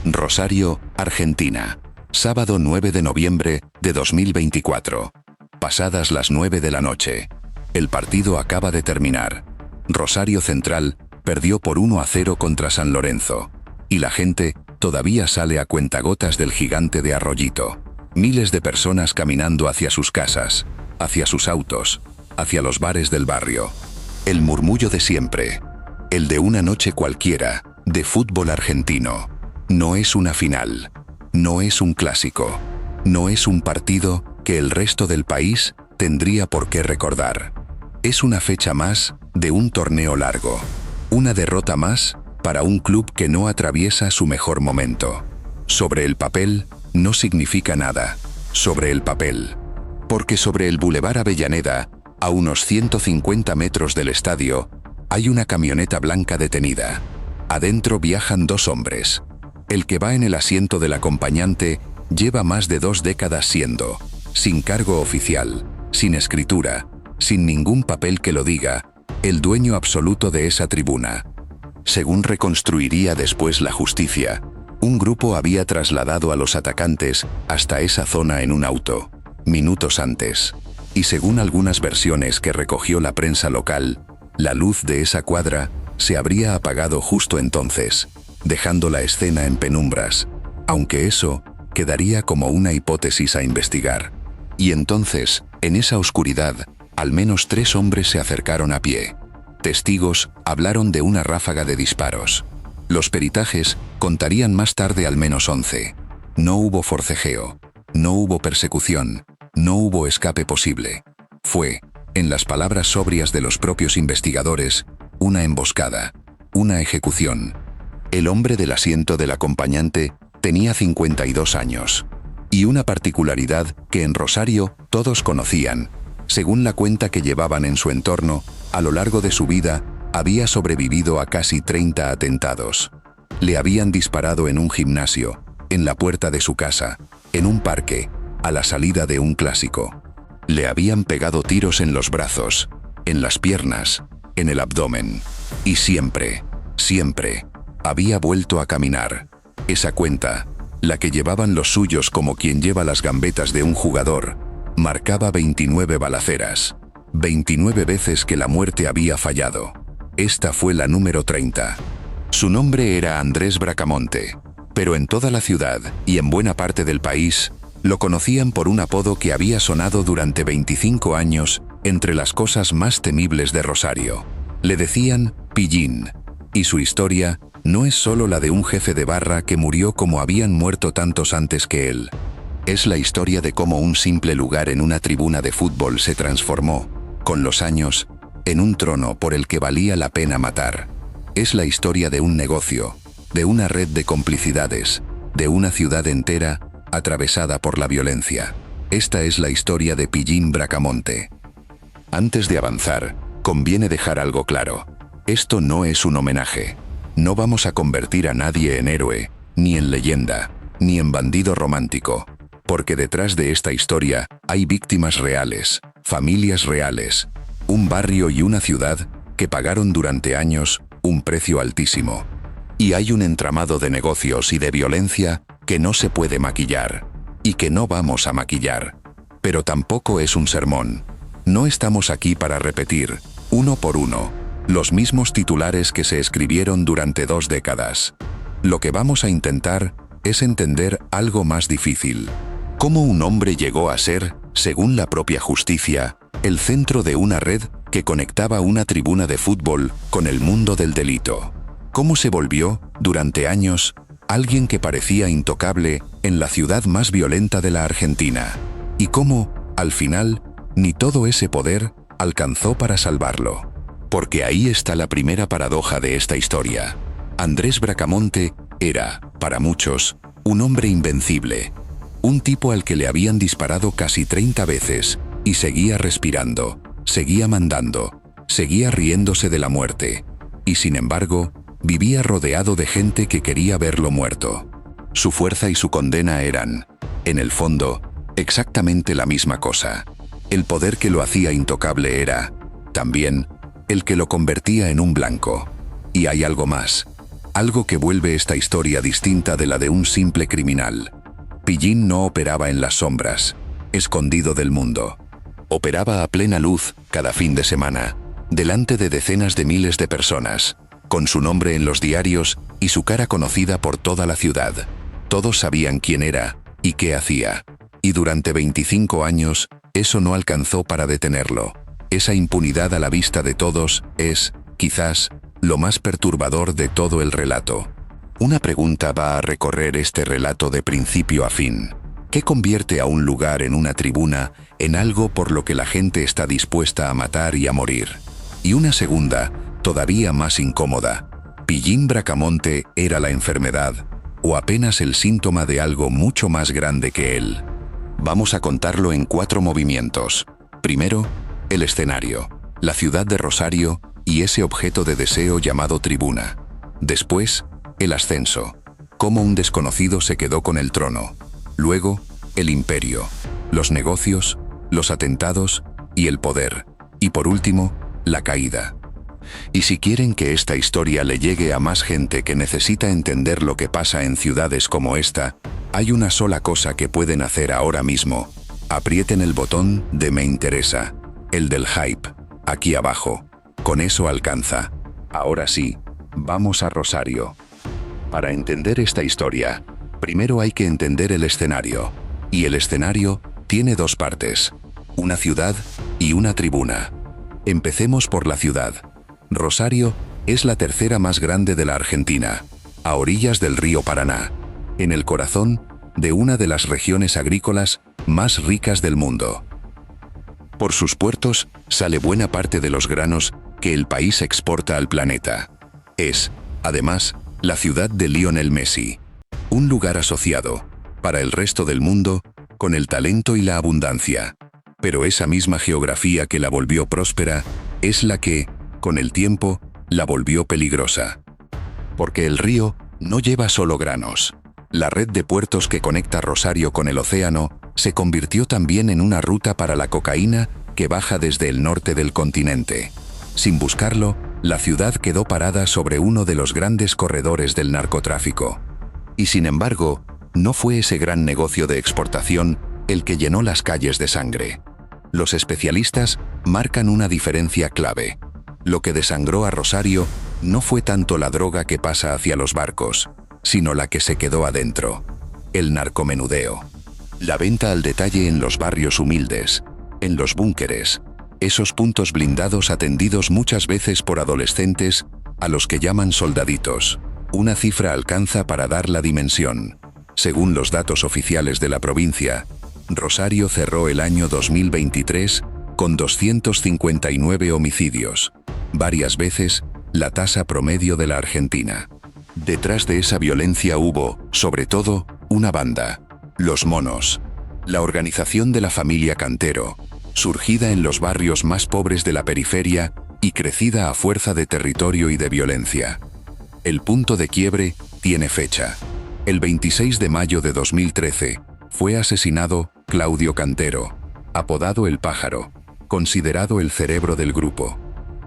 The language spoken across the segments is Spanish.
Rosario, Argentina. Sábado 9 de noviembre de 2024. Pasadas las 9 de la noche. El partido acaba de terminar. Rosario Central perdió por 1-0 contra San Lorenzo. Y la gente todavía sale a cuentagotas del gigante de Arroyito. Miles de personas caminando hacia sus casas, hacia sus autos, hacia los bares del barrio. El murmullo de siempre. El de una noche cualquiera, de fútbol argentino. No es una final. No es un clásico. No es un partido que el resto del país tendría por qué recordar. Es una fecha más de un torneo largo. Una derrota más para un club que no atraviesa su mejor momento. Sobre el papel, no significa nada. Sobre el papel. Porque sobre el Boulevard Avellaneda, a unos 150 metros del estadio, hay una camioneta blanca detenida. Adentro viajan dos hombres. El que va en el asiento del acompañante lleva más de 2 décadas siendo, sin cargo oficial, sin escritura, sin ningún papel que lo diga, el dueño absoluto de esa tribuna. Según reconstruiría después la justicia, un grupo había trasladado a los atacantes hasta esa zona en un auto, minutos antes. Y según algunas versiones que recogió la prensa local, la luz de esa cuadra se habría apagado justo entonces, dejando la escena en penumbras, aunque eso quedaría como una hipótesis a investigar. Y entonces, en esa oscuridad, al menos 3 hombres se acercaron a pie. Testigos hablaron de una ráfaga de disparos. Los peritajes contarían más tarde al menos 11. No hubo forcejeo, no hubo persecución, no hubo escape posible. Fue, en las palabras sobrias de los propios investigadores, una emboscada, una ejecución. El hombre del asiento del acompañante tenía 52 años. Y una particularidad que en Rosario todos conocían. Según la cuenta que llevaban en su entorno, a lo largo de su vida, había sobrevivido a casi 30 atentados. Le habían disparado en un gimnasio, en la puerta de su casa, en un parque, a la salida de un clásico. Le habían pegado tiros en los brazos, en las piernas, en el abdomen. Y siempre, siempre, había vuelto a caminar. Esa cuenta, la que llevaban los suyos como quien lleva las gambetas de un jugador, marcaba 29 balaceras. 29 veces que la muerte había fallado. Esta fue la número 30. Su nombre era Andrés Bracamonte, pero en toda la ciudad y en buena parte del país, lo conocían por un apodo que había sonado durante 25 años entre las cosas más temibles de Rosario. Le decían Pillín, y su historia no es solo la de un jefe de barra que murió como habían muerto tantos antes que él. Es la historia de cómo un simple lugar en una tribuna de fútbol se transformó, con los años, en un trono por el que valía la pena matar. Es la historia de un negocio, de una red de complicidades, de una ciudad entera atravesada por la violencia. Esta es la historia de Pillín Bracamonte. Antes de avanzar, conviene dejar algo claro. Esto no es un homenaje. No vamos a convertir a nadie en héroe, ni en leyenda, ni en bandido romántico, porque detrás de esta historia hay víctimas reales, familias reales, un barrio y una ciudad que pagaron durante años un precio altísimo. Y hay un entramado de negocios y de violencia que no se puede maquillar, y que no vamos a maquillar. Pero tampoco es un sermón. No estamos aquí para repetir, uno por uno, los mismos titulares que se escribieron durante 2 décadas. Lo que vamos a intentar es entender algo más difícil. ¿Cómo un hombre llegó a ser, según la propia justicia, el centro de una red que conectaba una tribuna de fútbol con el mundo del delito? ¿Cómo se volvió, durante años, alguien que parecía intocable en la ciudad más violenta de la Argentina? ¿Y cómo, al final, ni todo ese poder alcanzó para salvarlo? Porque ahí está la primera paradoja de esta historia. Andrés Bracamonte era, para muchos, un hombre invencible. Un tipo al que le habían disparado casi 30 veces, y seguía respirando, seguía mandando, seguía riéndose de la muerte. Y sin embargo, vivía rodeado de gente que quería verlo muerto. Su fuerza y su condena eran, en el fondo, exactamente la misma cosa. El poder que lo hacía intocable era, también, el que lo convertía en un blanco. Y hay algo más. Algo que vuelve esta historia distinta de la de un simple criminal. Pillín no operaba en las sombras, escondido del mundo. Operaba a plena luz, cada fin de semana, delante de decenas de miles de personas, con su nombre en los diarios y su cara conocida por toda la ciudad. Todos sabían quién era y qué hacía. Y durante 25 años, eso no alcanzó para detenerlo. Esa impunidad a la vista de todos es, quizás, lo más perturbador de todo el relato. Una pregunta va a recorrer este relato de principio a fin. ¿Qué convierte a un lugar en una tribuna en algo por lo que la gente está dispuesta a matar y a morir? Y una segunda, todavía más incómoda. ¿Pillín Bracamonte era la enfermedad o apenas el síntoma de algo mucho más grande que él? Vamos a contarlo en 4 movimientos. Primero, el escenario, la ciudad de Rosario y ese objeto de deseo llamado tribuna. Después, el ascenso, cómo un desconocido se quedó con el trono. Luego, el imperio, los negocios, los atentados y el poder. Y por último, la caída. Y si quieren que esta historia le llegue a más gente que necesita entender lo que pasa en ciudades como esta, hay una sola cosa que pueden hacer ahora mismo. Aprieten el botón de me interesa, el del hype, aquí abajo. Con eso alcanza. Ahora sí, vamos a Rosario. Para entender esta historia, primero hay que entender el escenario. Y el escenario tiene 2 partes, una ciudad y una tribuna. Empecemos por la ciudad. Rosario es la tercera más grande de la Argentina, a orillas del río Paraná, en el corazón de una de las regiones agrícolas más ricas del mundo. Por sus puertos sale buena parte de los granos que el país exporta al planeta. Es, además, la ciudad de Lionel Messi, un lugar asociado, para el resto del mundo, con el talento y la abundancia. Pero esa misma geografía que la volvió próspera es la que, con el tiempo, la volvió peligrosa. Porque el río no lleva solo granos. La red de puertos que conecta Rosario con el océano se convirtió también en una ruta para la cocaína que baja desde el norte del continente. Sin buscarlo, la ciudad quedó parada sobre uno de los grandes corredores del narcotráfico. Y sin embargo, no fue ese gran negocio de exportación el que llenó las calles de sangre. Los especialistas marcan una diferencia clave. Lo que desangró a Rosario no fue tanto la droga que pasa hacia los barcos, sino la que se quedó adentro: el narcomenudeo. La venta al detalle en los barrios humildes, en los búnkeres, esos puntos blindados atendidos muchas veces por adolescentes, a los que llaman soldaditos. Una cifra alcanza para dar la dimensión. Según los datos oficiales de la provincia, Rosario cerró el año 2023 con 259 homicidios, varias veces la tasa promedio de la Argentina. Detrás de esa violencia hubo, sobre todo, una banda: Los Monos, la organización de la familia Cantero, surgida en los barrios más pobres de la periferia y crecida a fuerza de territorio y de violencia. El punto de quiebre tiene fecha. El 26 de mayo de 2013 fue asesinado Claudio Cantero, apodado El Pájaro, considerado el cerebro del grupo.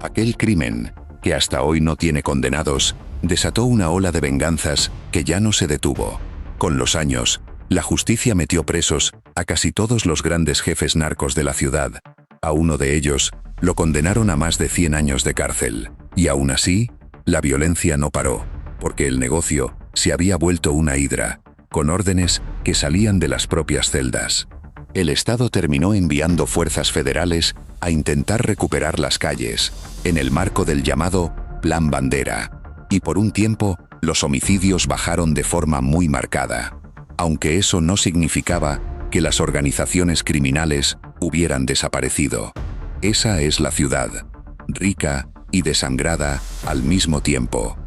Aquel crimen, que hasta hoy no tiene condenados, desató una ola de venganzas que ya no se detuvo. Con los años, la justicia metió presos a casi todos los grandes jefes narcos de la ciudad. A uno de ellos lo condenaron a más de 100 años de cárcel. Y aún así, la violencia no paró, porque el negocio se había vuelto una hidra, con órdenes que salían de las propias celdas. El Estado terminó enviando fuerzas federales a intentar recuperar las calles, en el marco del llamado Plan Bandera. Y por un tiempo, los homicidios bajaron de forma muy marcada, aunque eso no significaba que las organizaciones criminales hubieran desaparecido. Esa es la ciudad, rica y desangrada al mismo tiempo.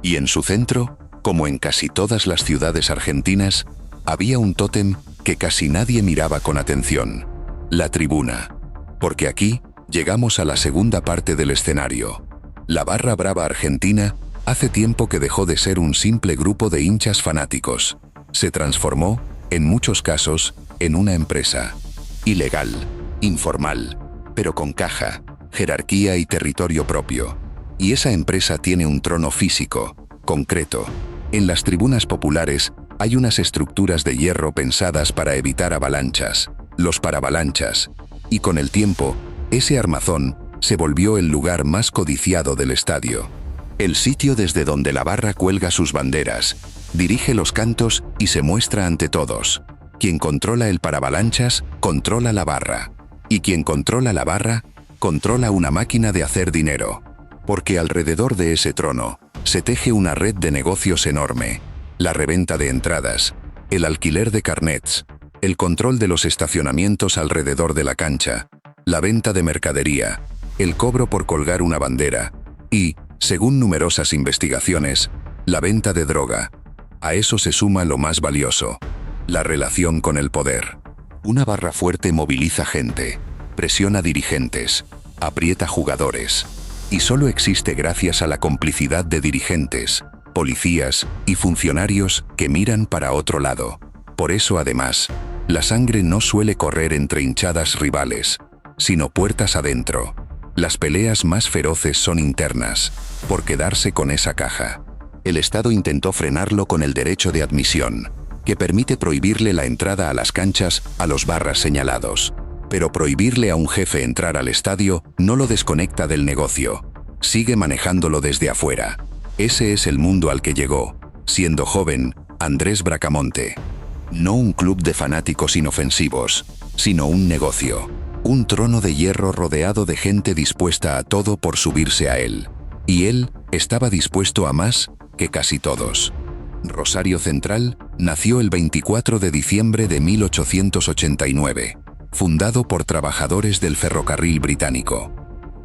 Y en su centro, como en casi todas las ciudades argentinas, había un tótem que casi nadie miraba con atención: la tribuna. Porque aquí llegamos a la segunda parte del escenario. La barra brava argentina hace tiempo que dejó de ser un simple grupo de hinchas fanáticos. Se transformó, en muchos casos, en una empresa. Ilegal, informal, pero con caja, jerarquía y territorio propio. Y esa empresa tiene un trono físico, Concreto. En las tribunas populares hay unas estructuras de hierro pensadas para evitar avalanchas, los paravalanchas, y con el tiempo, ese armazón se volvió el lugar más codiciado del estadio. El sitio desde donde la barra cuelga sus banderas, dirige los cantos y se muestra ante todos. Quien controla el paravalanchas, controla la barra. Y quien controla la barra, controla una máquina de hacer dinero. Porque alrededor de ese trono se teje una red de negocios enorme. La reventa de entradas, el alquiler de carnets, el control de los estacionamientos alrededor de la cancha, la venta de mercadería, el cobro por colgar una bandera y, según numerosas investigaciones, la venta de droga. A eso se suma lo más valioso, la relación con el poder. Una barra fuerte moviliza gente, presiona dirigentes, aprieta jugadores. Y solo existe gracias a la complicidad de dirigentes, policías y funcionarios que miran para otro lado. Por eso, además, la sangre no suele correr entre hinchadas rivales, sino puertas adentro. Las peleas más feroces son internas, por quedarse con esa caja. El Estado intentó frenarlo con el derecho de admisión, que permite prohibirle la entrada a las canchas a los barras señalados. Pero prohibirle a un jefe entrar al estadio no lo desconecta del negocio. Sigue manejándolo desde afuera. Ese es el mundo al que llegó, siendo joven, Andrés Bracamonte. No un club de fanáticos inofensivos, sino un negocio. Un trono de hierro rodeado de gente dispuesta a todo por subirse a él. Y él estaba dispuesto a más que casi todos. Rosario Central nació el 24 de diciembre de 1889. Fundado por trabajadores del ferrocarril británico.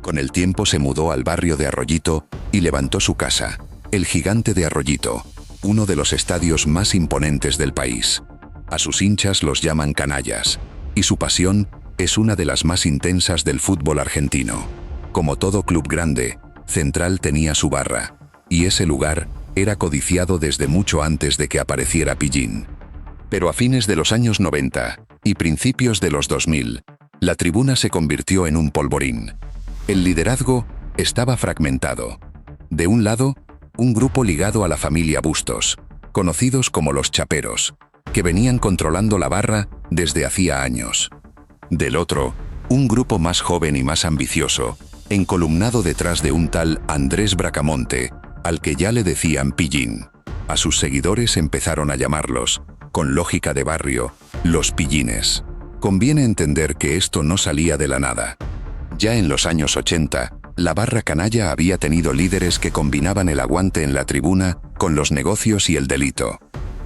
Con el tiempo se mudó al barrio de Arroyito y levantó su casa, el Gigante de Arroyito, uno de los estadios más imponentes del país. A sus hinchas los llaman canallas, y su pasión es una de las más intensas del fútbol argentino. Como todo club grande, Central tenía su barra, y ese lugar era codiciado desde mucho antes de que apareciera Pillín. Pero a fines de los años 90 y principios de los 2000, la tribuna se convirtió en un polvorín. El liderazgo estaba fragmentado. De un lado, un grupo ligado a la familia Bustos, conocidos como los Chaperos, que venían controlando la barra desde hacía años. Del otro, un grupo más joven y más ambicioso, encolumnado detrás de un tal Andrés Bracamonte, al que ya le decían Pillín. A sus seguidores empezaron a llamarlos, con lógica de barrio, los pillines. Conviene entender que esto no salía de la nada. Ya en los años 80, la barra canalla había tenido líderes que combinaban el aguante en la tribuna con los negocios y el delito.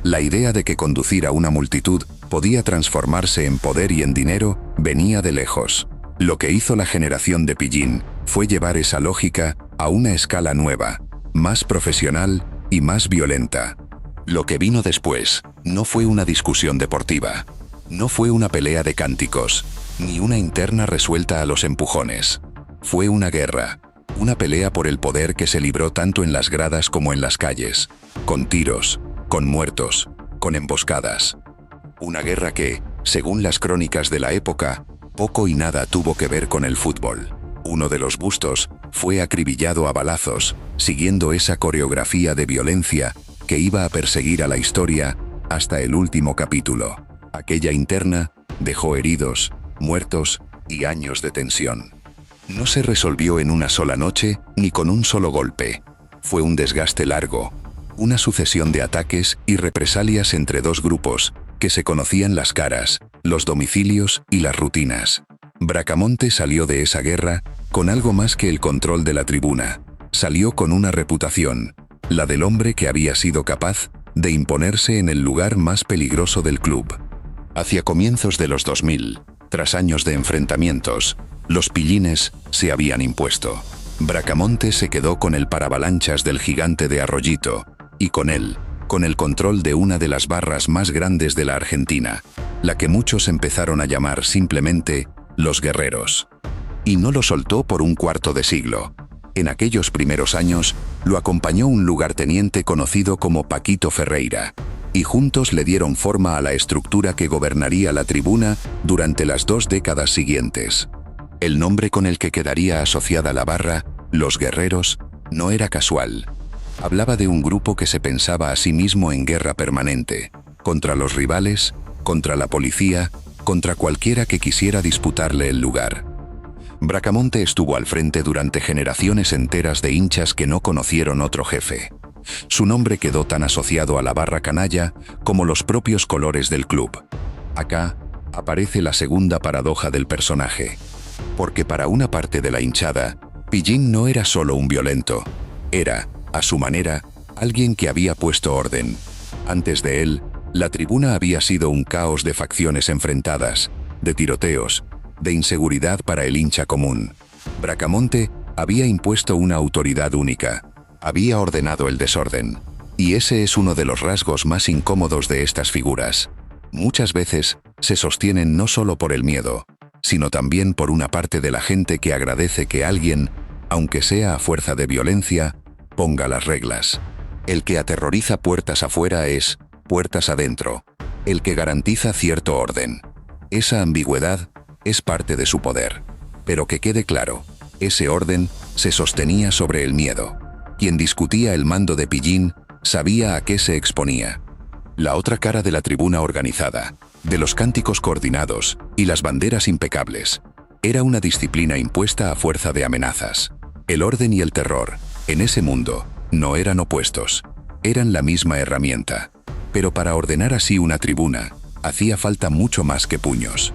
La idea de que conducir a una multitud podía transformarse en poder y en dinero venía de lejos. Lo que hizo la generación de Pillín fue llevar esa lógica a una escala nueva, más profesional y más violenta. Lo que vino después no fue una discusión deportiva, no fue una pelea de cánticos, ni una interna resuelta a los empujones. Fue una guerra, una pelea por el poder que se libró tanto en las gradas como en las calles, con tiros, con muertos, con emboscadas. Una guerra que, según las crónicas de la época, poco y nada tuvo que ver con el fútbol. Uno de los Bustos fue acribillado a balazos, siguiendo esa coreografía de violencia que iba a perseguir a la historia hasta el último capítulo. Aquella interna dejó heridos, muertos y años de tensión. No se resolvió en una sola noche ni con un solo golpe. Fue un desgaste largo, una sucesión de ataques y represalias entre dos grupos que se conocían las caras, los domicilios y las rutinas. Bracamonte salió de esa guerra con algo más que el control de la tribuna. Salió con una reputación, la del hombre que había sido capaz de imponerse en el lugar más peligroso del club. Hacia comienzos de los 2000, tras años de enfrentamientos, los pillines se habían impuesto. Bracamonte se quedó con el paravalanchas del Gigante de Arroyito, y con él, con el control de una de las barras más grandes de la Argentina, la que muchos empezaron a llamar simplemente los Guerreros. Y no lo soltó por un cuarto de siglo. En aquellos primeros años, lo acompañó un lugarteniente conocido como Paquito Ferreira, y juntos le dieron forma a la estructura que gobernaría la tribuna durante las 2 décadas siguientes. El nombre con el que quedaría asociada la barra, los Guerreros, no era casual. Hablaba de un grupo que se pensaba a sí mismo en guerra permanente, contra los rivales, contra la policía, contra cualquiera que quisiera disputarle el lugar. Bracamonte estuvo al frente durante generaciones enteras de hinchas que no conocieron otro jefe. Su nombre quedó tan asociado a la barra canalla como los propios colores del club. Acá aparece la segunda paradoja del personaje. Porque para una parte de la hinchada, Pillín no era solo un violento. Era, a su manera, alguien que había puesto orden. Antes de él, la tribuna había sido un caos de facciones enfrentadas, de tiroteos, de inseguridad para el hincha común. Bracamonte había impuesto una autoridad única. Había ordenado el desorden. Y ese es uno de los rasgos más incómodos de estas figuras. Muchas veces se sostienen no solo por el miedo, sino también por una parte de la gente que agradece que alguien, aunque sea a fuerza de violencia, ponga las reglas. El que aterroriza puertas afuera es puertas adentro. El que garantiza cierto orden. Esa ambigüedad es parte de su poder. Pero que quede claro, ese orden se sostenía sobre el miedo. Quien discutía el mando de Pillín sabía a qué se exponía. La otra cara de la tribuna organizada, de los cánticos coordinados y las banderas impecables, era una disciplina impuesta a fuerza de amenazas. El orden y el terror, en ese mundo, no eran opuestos, eran la misma herramienta. Pero para ordenar así una tribuna, hacía falta mucho más que puños.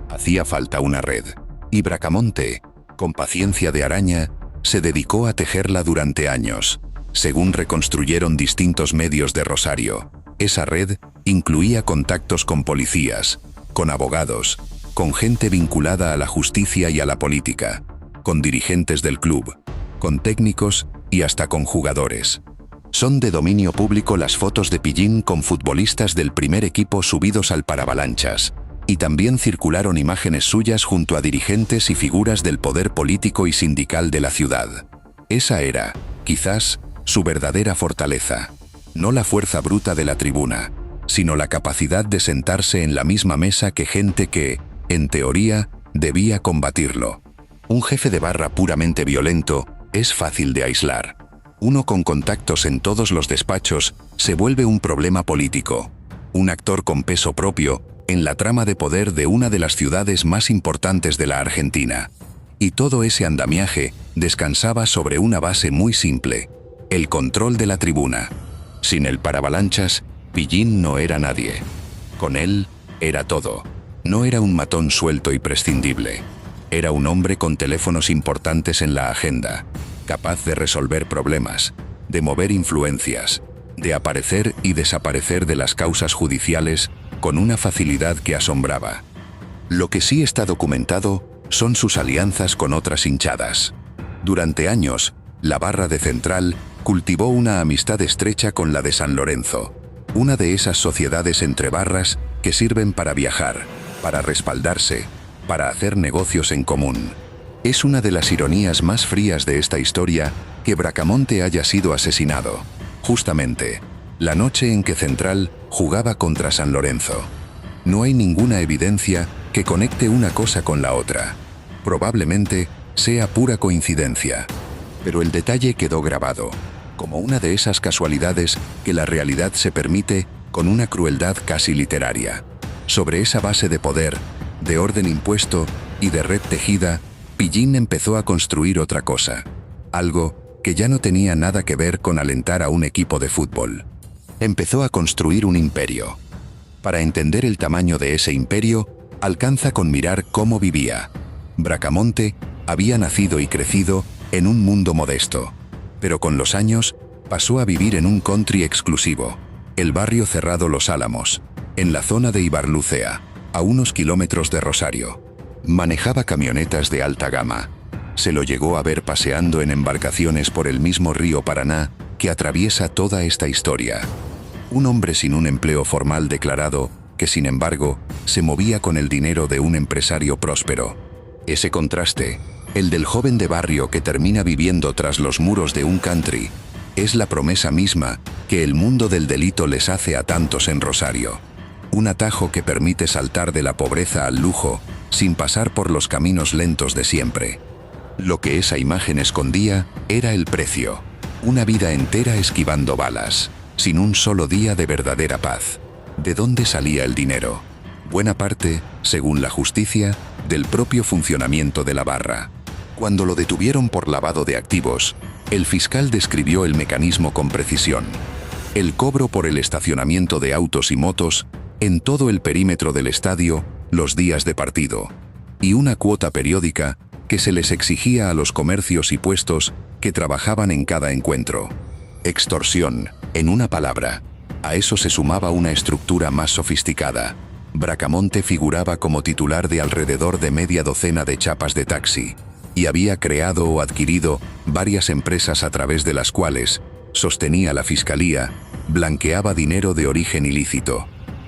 Hacía falta una red. Y Bracamonte, con paciencia de araña, se dedicó a tejerla durante años. Según reconstruyeron distintos medios de Rosario, esa red incluía contactos con policías, con abogados, con gente vinculada a la justicia y a la política, con dirigentes del club, con técnicos y hasta con jugadores. Son de dominio público las fotos de Pillín con futbolistas del primer equipo subidos al paravalanchas, y también circularon imágenes suyas junto a dirigentes y figuras del poder político y sindical de la ciudad. Esa era, quizás, su verdadera fortaleza. No la fuerza bruta de la tribuna, sino la capacidad de sentarse en la misma mesa que gente que, en teoría, debía combatirlo. Un jefe de barra puramente violento es fácil de aislar. Uno con contactos en todos los despachos se vuelve un problema político. Un actor con peso propio en la trama de poder de una de las ciudades más importantes de la Argentina. Y todo ese andamiaje descansaba sobre una base muy simple: el control de la tribuna. Sin el paravalanchas, Pillín no era nadie. Con él, era todo. No era un matón suelto y prescindible. Era un hombre con teléfonos importantes en la agenda, capaz de resolver problemas, de mover influencias, de aparecer y desaparecer de las causas judiciales con una facilidad que asombraba. Lo que sí está documentado son sus alianzas con otras hinchadas. Durante años, la barra de Central cultivó una amistad estrecha con la de San Lorenzo, una de esas sociedades entre barras que sirven para viajar, para respaldarse, para hacer negocios en común. Es una de las ironías más frías de esta historia que Bracamonte haya sido asesinado, justamente, la noche en que Central jugaba contra San Lorenzo. No hay ninguna evidencia que conecte una cosa con la otra. Probablemente sea pura coincidencia. Pero el detalle quedó grabado, como una de esas casualidades que la realidad se permite con una crueldad casi literaria. Sobre esa base de poder, de orden impuesto y de red tejida, Pillín empezó a construir otra cosa. Algo que ya no tenía nada que ver con alentar a un equipo de fútbol. Empezó a construir un imperio. Para entender el tamaño de ese imperio, alcanza con mirar cómo vivía. Bracamonte había nacido y crecido en un mundo modesto, pero con los años pasó a vivir en un country exclusivo, el barrio cerrado Los Álamos, en la zona de Ibarlucea, a unos kilómetros de Rosario. Manejaba camionetas de alta gama. Se lo llegó a ver paseando en embarcaciones por el mismo río Paraná que atraviesa toda esta historia. Un hombre sin un empleo formal declarado, que sin embargo, se movía con el dinero de un empresario próspero. Ese contraste, el del joven de barrio que termina viviendo tras los muros de un country, es la promesa misma que el mundo del delito les hace a tantos en Rosario. Un atajo que permite saltar de la pobreza al lujo, sin pasar por los caminos lentos de siempre. Lo que esa imagen escondía era el precio. Una vida entera esquivando balas, sin un solo día de verdadera paz. ¿De dónde salía el dinero? Buena parte, según la justicia, del propio funcionamiento de la barra. Cuando lo detuvieron por lavado de activos, el fiscal describió el mecanismo con precisión. El cobro por el estacionamiento de autos y motos en todo el perímetro del estadio, los días de partido, y una cuota periódica que se les exigía a los comercios y puestos que trabajaban en cada encuentro. Extorsión, en una palabra. A eso se sumaba una estructura más sofisticada. Bracamonte figuraba como titular de alrededor de media docena de chapas de taxi, y había creado o adquirido varias empresas a través de las cuales, sostenía la fiscalía, blanqueaba dinero de origen ilícito.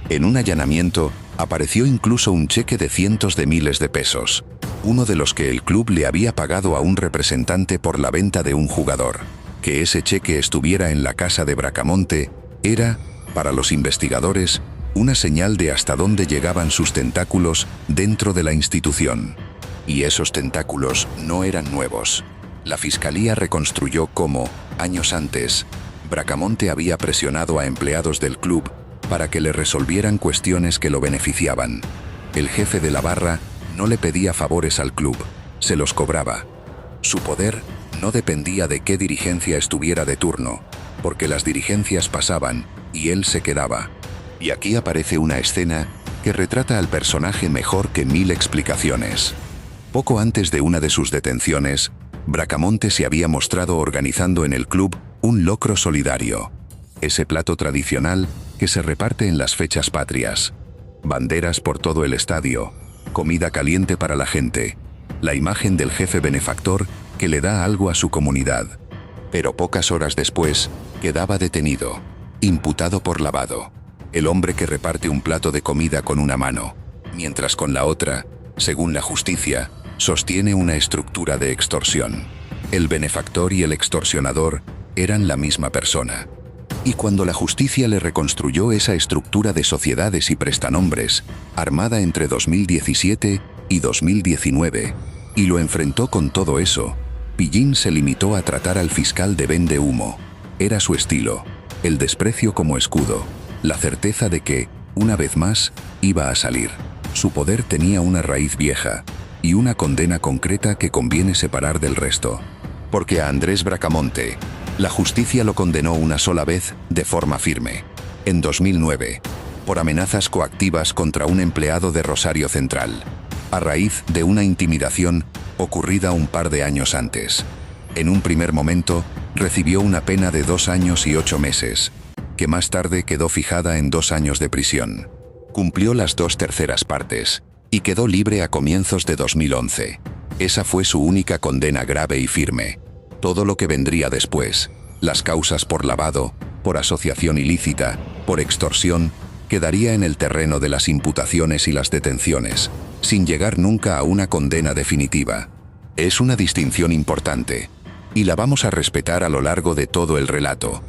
En un allanamiento, apareció incluso un cheque de cientos de miles de pesos, uno de los que el club le había pagado a un representante por la venta de un jugador. Que ese cheque estuviera en la casa de Bracamonte era, para los investigadores, una señal de hasta dónde llegaban sus tentáculos dentro de la institución. Y esos tentáculos no eran nuevos. La fiscalía reconstruyó cómo, años antes, Bracamonte había presionado a empleados del club para que le resolvieran cuestiones que lo beneficiaban. El jefe de la barra no le pedía favores al club, se los cobraba. Su poder no dependía de qué dirigencia estuviera de turno, porque las dirigencias pasaban y él se quedaba. Y aquí aparece una escena que retrata al personaje mejor que 1000 explicaciones. Poco antes de una de sus detenciones, Bracamonte se había mostrado organizando en el club un locro solidario. Ese plato tradicional que se reparte en las fechas patrias. Banderas por todo el estadio, comida caliente para la gente, la imagen del jefe benefactor que le da algo a su comunidad. Pero pocas horas después, quedaba detenido, imputado por lavado. El hombre que reparte un plato de comida con una mano, mientras con la otra, según la justicia, sostiene una estructura de extorsión. El benefactor y el extorsionador eran la misma persona. Y cuando la justicia le reconstruyó esa estructura de sociedades y prestanombres, armada entre 2017 y 2019, y lo enfrentó con todo eso, Pillín se limitó a tratar al fiscal de vende humo. Era su estilo, el desprecio como escudo, la certeza de que, una vez más, iba a salir. Su poder tenía una raíz vieja y una condena concreta que conviene separar del resto. Porque a Andrés Bracamonte, la justicia lo condenó una sola vez de forma firme, en 2009, por amenazas coactivas contra un empleado de Rosario Central, a raíz de una intimidación ocurrida un par de años antes. En un primer momento, recibió una pena de 2 años y 8 meses, que más tarde quedó fijada en 2 años de prisión. Cumplió las 2/3 partes y quedó libre a comienzos de 2011. Esa fue su única condena grave y firme. Todo lo que vendría después, las causas por lavado, por asociación ilícita, por extorsión, quedaría en el terreno de las imputaciones y las detenciones, sin llegar nunca a una condena definitiva. Es una distinción importante, y la vamos a respetar a lo largo de todo el relato.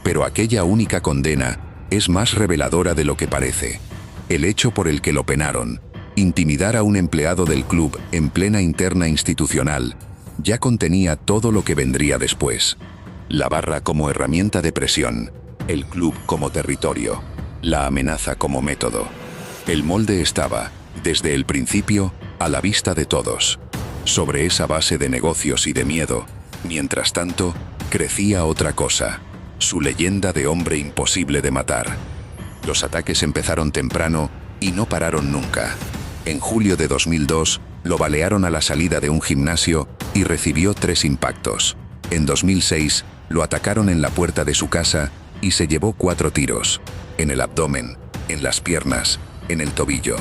Pero aquella única condena es más reveladora de lo que parece. El hecho por el que lo penaron, intimidar a un empleado del club en plena interna institucional, ya contenía todo lo que vendría después. La barra como herramienta de presión, el club como territorio, la amenaza como método. El molde estaba, desde el principio, a la vista de todos. Sobre esa base de negocios y de miedo, mientras tanto, crecía otra cosa, su leyenda de hombre imposible de matar. Los ataques empezaron temprano y no pararon nunca. En julio de 2002, lo balearon a la salida de un gimnasio y recibió 3 impactos. En 2006, lo atacaron en la puerta de su casa y se llevó 4 tiros, en el abdomen, en las piernas, en el tobillo.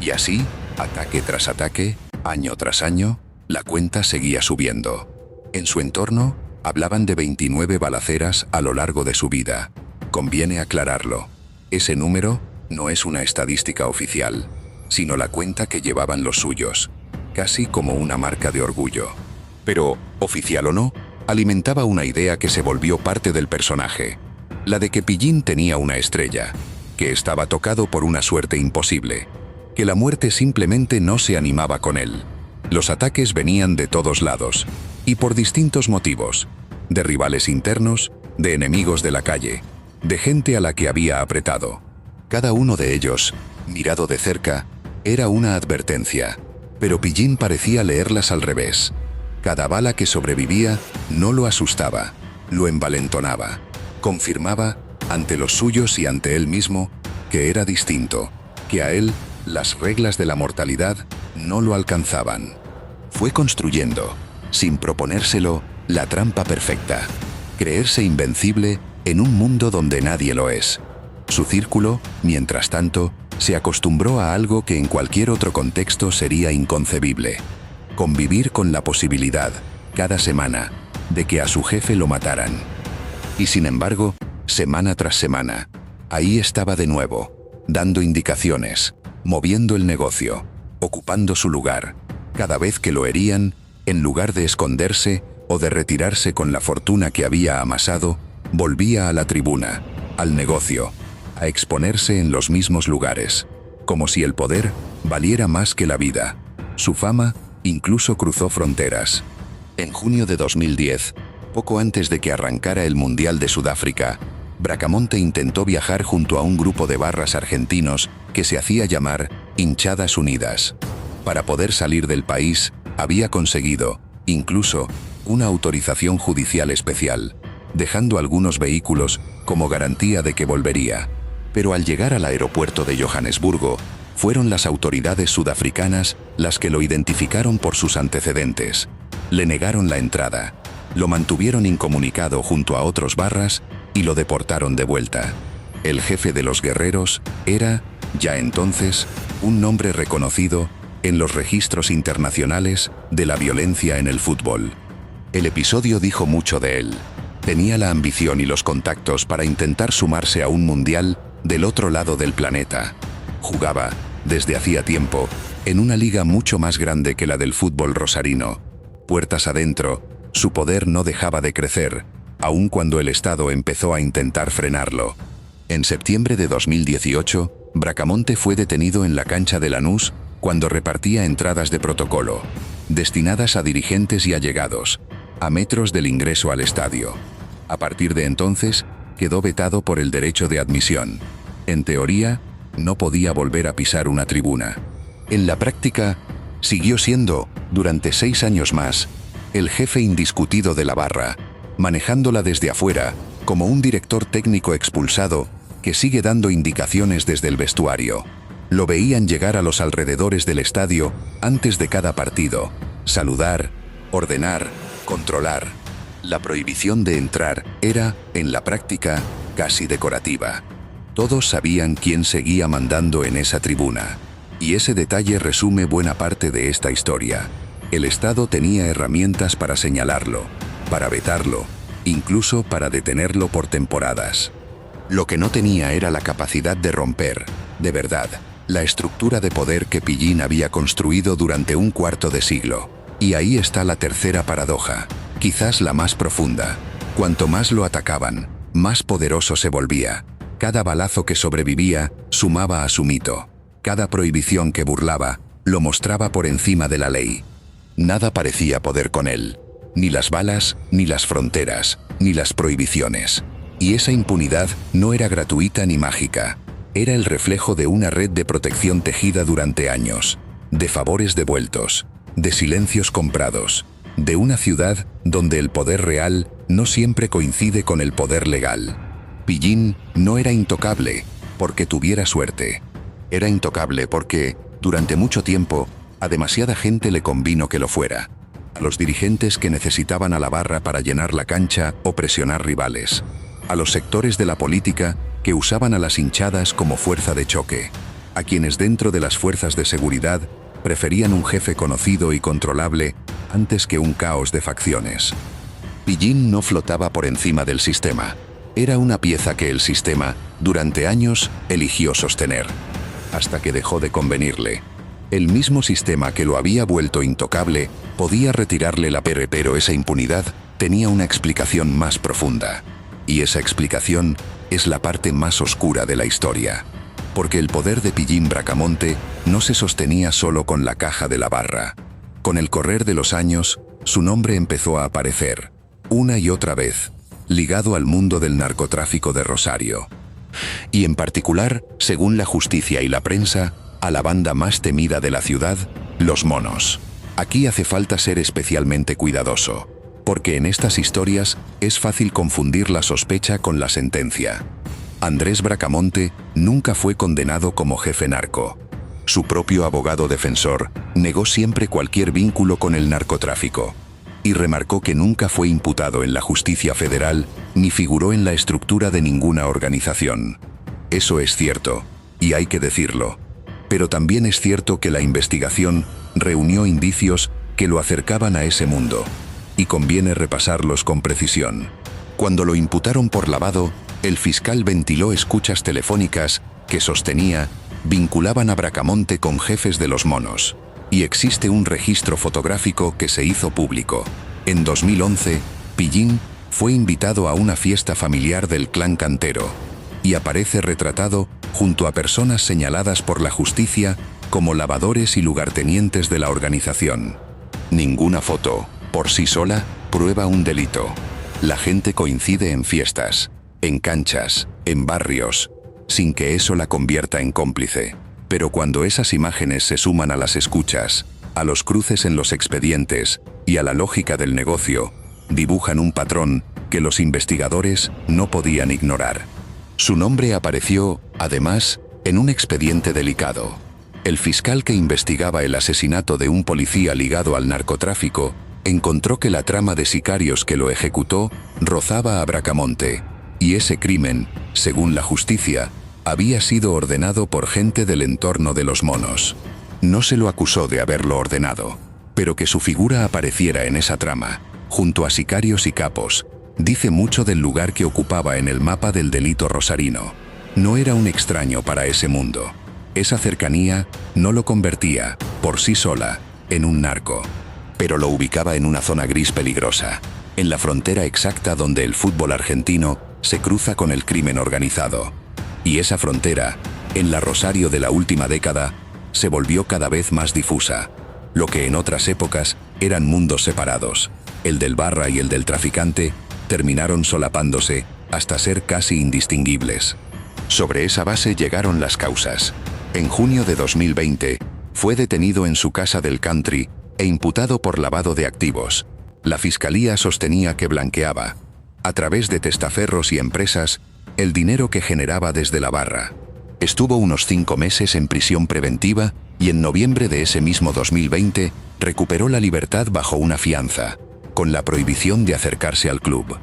Y así, ataque tras ataque, año tras año, la cuenta seguía subiendo. En su entorno, hablaban de 29 balaceras a lo largo de su vida. Conviene aclararlo. Ese número no es una estadística oficial, sino la cuenta que llevaban los suyos, casi como una marca de orgullo. Pero, oficial o no, alimentaba una idea que se volvió parte del personaje, la de que Pillín tenía una estrella, que estaba tocado por una suerte imposible, que la muerte simplemente no se animaba con él. Los ataques venían de todos lados, y por distintos motivos, de rivales internos, de enemigos de la calle, de gente a la que había apretado. Cada uno de ellos, mirado de cerca, era una advertencia, pero Pillín parecía leerlas al revés. Cada bala que sobrevivía no lo asustaba, lo envalentonaba, confirmaba, ante los suyos y ante él mismo, que era distinto, que a él las reglas de la mortalidad no lo alcanzaban. Fue construyendo, sin proponérselo, la trampa perfecta. Creerse invencible en un mundo donde nadie lo es. Su círculo, mientras tanto, se acostumbró a algo que en cualquier otro contexto sería inconcebible. Convivir con la posibilidad, cada semana, de que a su jefe lo mataran. Y sin embargo, semana tras semana, ahí estaba de nuevo, dando indicaciones, moviendo el negocio, ocupando su lugar. Cada vez que lo herían, en lugar de esconderse o de retirarse con la fortuna que había amasado, volvía a la tribuna, al negocio, a exponerse en los mismos lugares, como si el poder valiera más que la vida. Su fama incluso cruzó fronteras. En junio de 2010, poco antes de que arrancara el Mundial de Sudáfrica, Bracamonte intentó viajar junto a un grupo de barras argentinos que se hacía llamar Hinchadas Unidas. Para poder salir del país, había conseguido, incluso, una autorización judicial especial, dejando algunos vehículos como garantía de que volvería. Pero al llegar al aeropuerto de Johannesburgo, fueron las autoridades sudafricanas las que lo identificaron por sus antecedentes. Le negaron la entrada, lo mantuvieron incomunicado junto a otros barras y lo deportaron de vuelta. El jefe de los guerreros era, ya entonces, un nombre reconocido en los registros internacionales de la violencia en el fútbol. El episodio dijo mucho de él. Tenía la ambición y los contactos para intentar sumarse a un mundial del otro lado del planeta. Jugaba, desde hacía tiempo, en una liga mucho más grande que la del fútbol rosarino. Puertas adentro, su poder no dejaba de crecer, aun cuando el Estado empezó a intentar frenarlo. En septiembre de 2018, Bracamonte fue detenido en la cancha de Lanús cuando repartía entradas de protocolo, destinadas a dirigentes y allegados, a metros del ingreso al estadio. A partir de entonces, quedó vetado por el derecho de admisión. En teoría, no podía volver a pisar una tribuna. En la práctica, siguió siendo, durante 6 años más, el jefe indiscutido de la barra, manejándola desde afuera, como un director técnico expulsado que sigue dando indicaciones desde el vestuario. Lo veían llegar a los alrededores del estadio antes de cada partido, saludar, ordenar, controlar. La prohibición de entrar era, en la práctica, casi decorativa. Todos sabían quién seguía mandando en esa tribuna. Y ese detalle resume buena parte de esta historia. El Estado tenía herramientas para señalarlo, para vetarlo, incluso para detenerlo por temporadas. Lo que no tenía era la capacidad de romper, de verdad, la estructura de poder que Pillín había construido durante un cuarto de siglo. Y ahí está la tercera paradoja, quizás la más profunda. Cuanto más lo atacaban, más poderoso se volvía. Cada balazo que sobrevivía sumaba a su mito. Cada prohibición que burlaba lo mostraba por encima de la ley. Nada parecía poder con él. Ni las balas, ni las fronteras, ni las prohibiciones. Y esa impunidad no era gratuita ni mágica. Era el reflejo de una red de protección tejida durante años, de favores devueltos, de silencios comprados, de una ciudad donde el poder real no siempre coincide con el poder legal. Pillín no era intocable porque tuviera suerte. Era intocable porque, durante mucho tiempo, a demasiada gente le convino que lo fuera. A los dirigentes que necesitaban a la barra para llenar la cancha o presionar rivales. A los sectores de la política que usaban a las hinchadas como fuerza de choque. A quienes dentro de las fuerzas de seguridad preferían un jefe conocido y controlable antes que un caos de facciones. Pillín no flotaba por encima del sistema. Era una pieza que el sistema, durante años, eligió sostener. Hasta que dejó de convenirle. El mismo sistema que lo había vuelto intocable podía retirarle la pero esa impunidad tenía una explicación más profunda. Y esa explicación es la parte más oscura de la historia. Porque el poder de Pillín Bracamonte no se sostenía solo con la caja de la barra. Con el correr de los años, su nombre empezó a aparecer. una y otra vez, ligado al mundo del narcotráfico de Rosario. Y en particular, según la justicia y la prensa, a la banda más temida de la ciudad, los Monos. Aquí hace falta ser especialmente cuidadoso, porque en estas historias es fácil confundir la sospecha con la sentencia. Andrés Bracamonte nunca fue condenado como jefe narco. Su propio abogado defensor negó siempre cualquier vínculo con el narcotráfico y remarcó que nunca fue imputado en la justicia federal ni figuró en la estructura de ninguna organización. Eso es cierto, y hay que decirlo. Pero también es cierto que la investigación reunió indicios que lo acercaban a ese mundo, y conviene repasarlos con precisión. Cuando lo imputaron por lavado, el fiscal ventiló escuchas telefónicas que sostenía vinculaban a Bracamonte con jefes de los Monos, y existe un registro fotográfico que se hizo público. En 2011, Pillín fue invitado a una fiesta familiar del clan Cantero, y aparece retratado junto a personas señaladas por la justicia como lavadores y lugartenientes de la organización. Ninguna foto, por sí sola, prueba un delito. La gente coincide en fiestas, en canchas, en barrios, sin que eso la convierta en cómplice. Pero cuando esas imágenes se suman a las escuchas, a los cruces en los expedientes y a la lógica del negocio, dibujan un patrón que los investigadores no podían ignorar. Su nombre apareció, además, en un expediente delicado. El fiscal que investigaba el asesinato de un policía ligado al narcotráfico encontró que la trama de sicarios que lo ejecutó rozaba a Bracamonte, y ese crimen, según la justicia, había sido ordenado por gente del entorno de los Monos. No se lo acusó de haberlo ordenado, pero que su figura apareciera en esa trama, junto a sicarios y capos, dice mucho del lugar que ocupaba en el mapa del delito rosarino. No era un extraño para ese mundo. Esa cercanía no lo convertía, por sí sola, en un narco, pero lo ubicaba en una zona gris peligrosa, en la frontera exacta donde el fútbol argentino se cruza con el crimen organizado. Y esa frontera, en la Rosario de la última década, se volvió cada vez más difusa. Lo que en otras épocas eran mundos separados, el del barra y el del traficante, terminaron solapándose hasta ser casi indistinguibles. Sobre esa base llegaron las causas. En junio de 2020, fue detenido en su casa del Country e imputado por lavado de activos. La fiscalía sostenía que blanqueaba, a través de testaferros y empresas, el dinero que generaba desde la barra. Estuvo unos 5 meses en prisión preventiva y en noviembre de ese mismo 2020 recuperó la libertad bajo una fianza, con la prohibición de acercarse al club.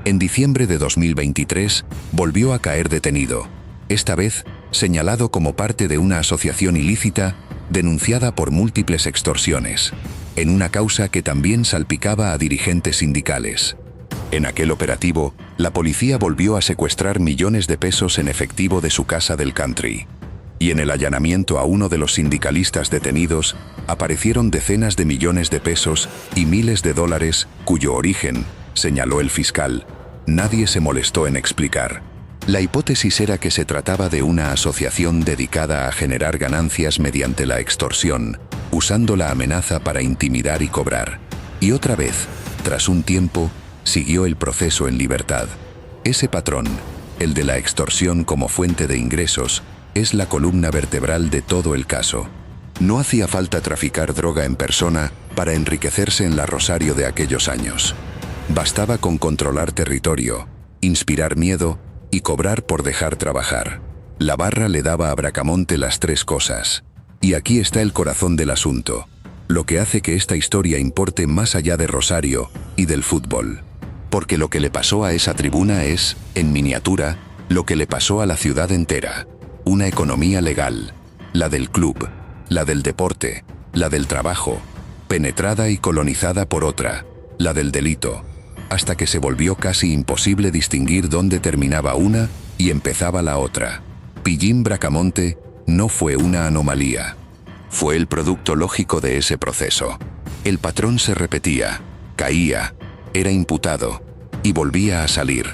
En diciembre de 2023 volvió a caer detenido, esta vez señalado como parte de una asociación ilícita denunciada por múltiples extorsiones, en una causa que también salpicaba a dirigentes sindicales. En aquel operativo, la policía volvió a secuestrar millones de pesos en efectivo de su casa del Country. Y en el allanamiento a uno de los sindicalistas detenidos, aparecieron decenas de millones de pesos y miles de dólares, cuyo origen, señaló el fiscal, nadie se molestó en explicar. La hipótesis era que se trataba de una asociación dedicada a generar ganancias mediante la extorsión, usando la amenaza para intimidar y cobrar. Y otra vez, tras un tiempo, siguió el proceso en libertad. Ese patrón, el de la extorsión como fuente de ingresos, es la columna vertebral de todo el caso. No hacía falta traficar droga en persona para enriquecerse en la Rosario de aquellos años. Bastaba con controlar territorio, inspirar miedo y cobrar por dejar trabajar. La barra le daba a Bracamonte las 3 cosas. Y aquí está el corazón del asunto, lo que hace que esta historia importe más allá de Rosario y del fútbol. Porque lo que le pasó a esa tribuna es, en miniatura, lo que le pasó a la ciudad entera. Una economía legal, la del club, la del deporte, la del trabajo, penetrada y colonizada por otra, la del delito, hasta que se volvió casi imposible distinguir dónde terminaba una y empezaba la otra. Pillín Bracamonte no fue una anomalía. Fue el producto lógico de ese proceso. El patrón se repetía, caía, era imputado y volvía a salir.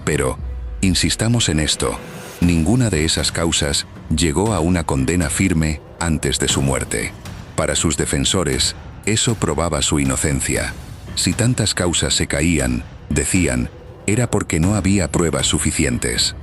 Pero, insistamos en esto, ninguna de esas causas llegó a una condena firme antes de su muerte. Para sus defensores, eso probaba su inocencia. Si tantas causas se caían, decían, era porque no había pruebas suficientes.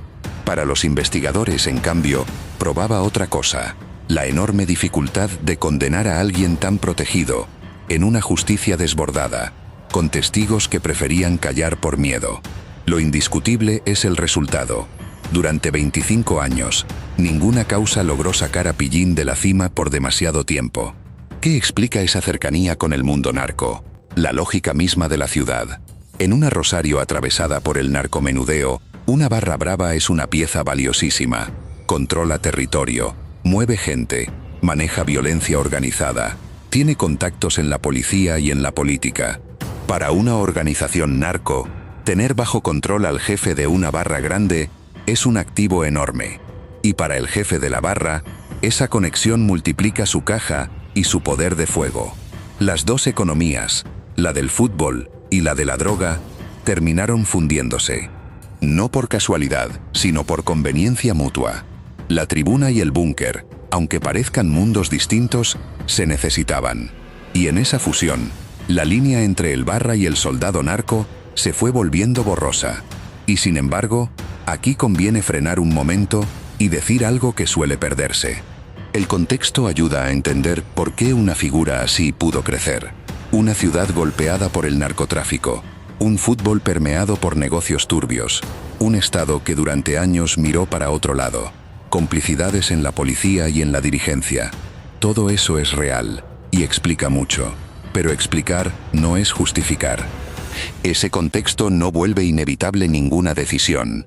Para los investigadores, en cambio, probaba otra cosa: la enorme dificultad de condenar a alguien tan protegido, en una justicia desbordada, con testigos que preferían callar por miedo. Lo indiscutible es el resultado. Durante 25 años, ninguna causa logró sacar a Pillín de la cima por demasiado tiempo. ¿Qué explica esa cercanía con el mundo narco? La lógica misma de la ciudad. En una Rosario atravesada por el narcomenudeo, una barra brava es una pieza valiosísima. Controla territorio, mueve gente, maneja violencia organizada, tiene contactos en la policía y en la política. Para una organización narco, tener bajo control al jefe de una barra grande es un activo enorme. Y para el jefe de la barra, esa conexión multiplica su caja y su poder de fuego. Las dos economías, la del fútbol y la de la droga, terminaron fundiéndose. No por casualidad, sino por conveniencia mutua. La tribuna y el búnker, aunque parezcan mundos distintos, se necesitaban. Y en esa fusión, la línea entre el barra y el soldado narco se fue volviendo borrosa. Y sin embargo, aquí conviene frenar un momento y decir algo que suele perderse. El contexto ayuda a entender por qué una figura así pudo crecer. Una ciudad golpeada por el narcotráfico, un fútbol permeado por negocios turbios, un Estado que durante años miró para otro lado, complicidades en la policía y en la dirigencia. Todo eso es real y explica mucho, pero explicar no es justificar. Ese contexto no vuelve inevitable ninguna decisión,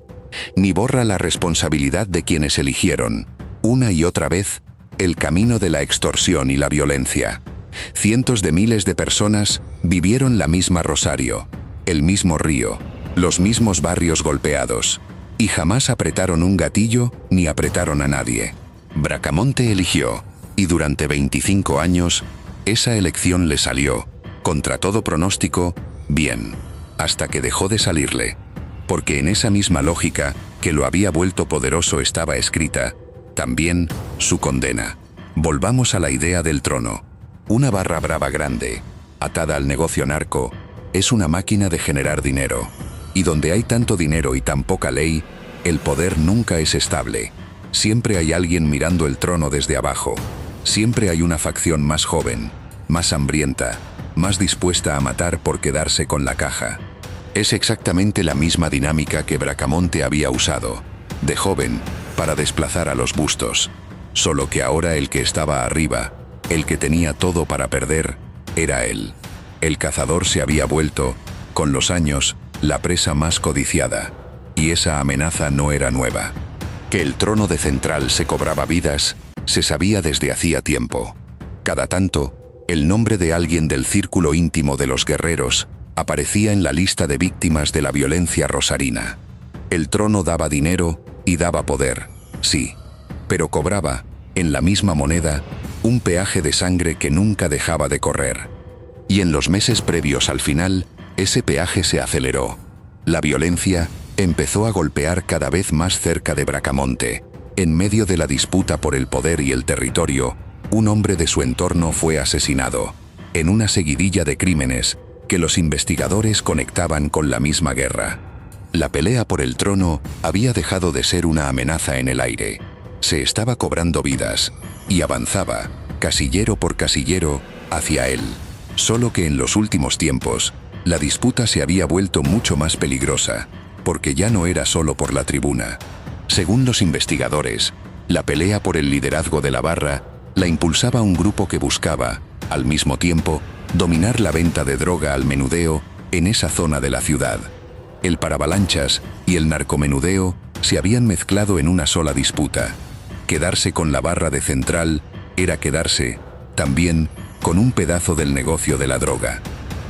ni borra la responsabilidad de quienes eligieron, una y otra vez, el camino de la extorsión y la violencia. Cientos de miles de personas vivieron la misma Rosario, el mismo río, los mismos barrios golpeados, y jamás apretaron un gatillo ni apretaron a nadie. Bracamonte eligió, y durante 25 años, esa elección le salió, contra todo pronóstico, bien, hasta que dejó de salirle. Porque en esa misma lógica que lo había vuelto poderoso estaba escrita, también, su condena. Volvamos a la idea del trono. Una barra brava grande, atada al negocio narco, es una máquina de generar dinero. Y donde hay tanto dinero y tan poca ley, el poder nunca es estable. Siempre hay alguien mirando el trono desde abajo. Siempre hay una facción más joven, más hambrienta, más dispuesta a matar por quedarse con la caja. Es exactamente la misma dinámica que Bracamonte había usado, de joven, para desplazar a los bustos. Solo que ahora el que estaba arriba, el que tenía todo para perder, era él. El cazador se había vuelto, con los años, la presa más codiciada. Y esa amenaza no era nueva. Que el trono de Central se cobraba vidas, se sabía desde hacía tiempo. Cada tanto, el nombre de alguien del círculo íntimo de los guerreros aparecía en la lista de víctimas de la violencia rosarina. El trono daba dinero y daba poder, sí, pero cobraba, en la misma moneda, un peaje de sangre que nunca dejaba de correr. Y en los meses previos al final, ese peaje se aceleró. La violencia empezó a golpear cada vez más cerca de Bracamonte. En medio de la disputa por el poder y el territorio, un hombre de su entorno fue asesinado, en una seguidilla de crímenes que los investigadores conectaban con la misma guerra. La pelea por el trono había dejado de ser una amenaza en el aire. Se estaba cobrando vidas, y avanzaba, casillero por casillero, hacia él. Solo que en los últimos tiempos, la disputa se había vuelto mucho más peligrosa, porque ya no era solo por la tribuna. Según los investigadores, la pelea por el liderazgo de la barra la impulsaba un grupo que buscaba, al mismo tiempo, dominar la venta de droga al menudeo en esa zona de la ciudad. El paravalanchas y el narcomenudeo se habían mezclado en una sola disputa. Quedarse con la barra de Central era quedarse, también, con un pedazo del negocio de la droga.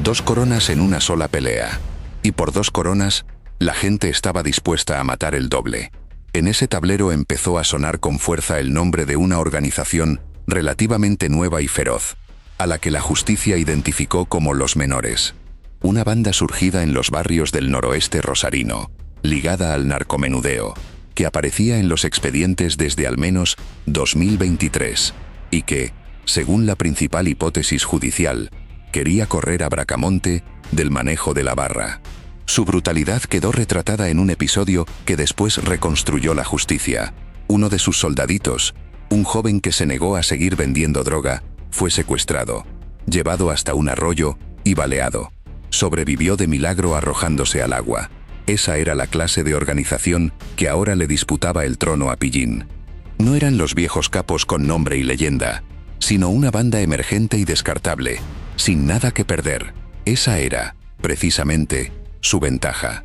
2 coronas en una sola pelea. Y por 2 coronas, la gente estaba dispuesta a matar el doble. En ese tablero empezó a sonar con fuerza el nombre de una organización relativamente nueva y feroz, a la que la justicia identificó como Los Menores. Una banda surgida en los barrios del noroeste rosarino, ligada al narcomenudeo, que aparecía en los expedientes desde al menos 2023, y que, según la principal hipótesis judicial, Quería correr a Bracamonte del manejo de la barra. Su brutalidad quedó retratada en un episodio que después reconstruyó la justicia. Uno de sus soldaditos, un joven que se negó a seguir vendiendo droga, fue secuestrado, llevado hasta un arroyo y baleado. Sobrevivió de milagro arrojándose al agua. Esa era la clase de organización que ahora le disputaba el trono a Pillín. No eran los viejos capos con nombre y leyenda, sino una banda emergente y descartable, sin nada que perder. Esa era, precisamente, su ventaja.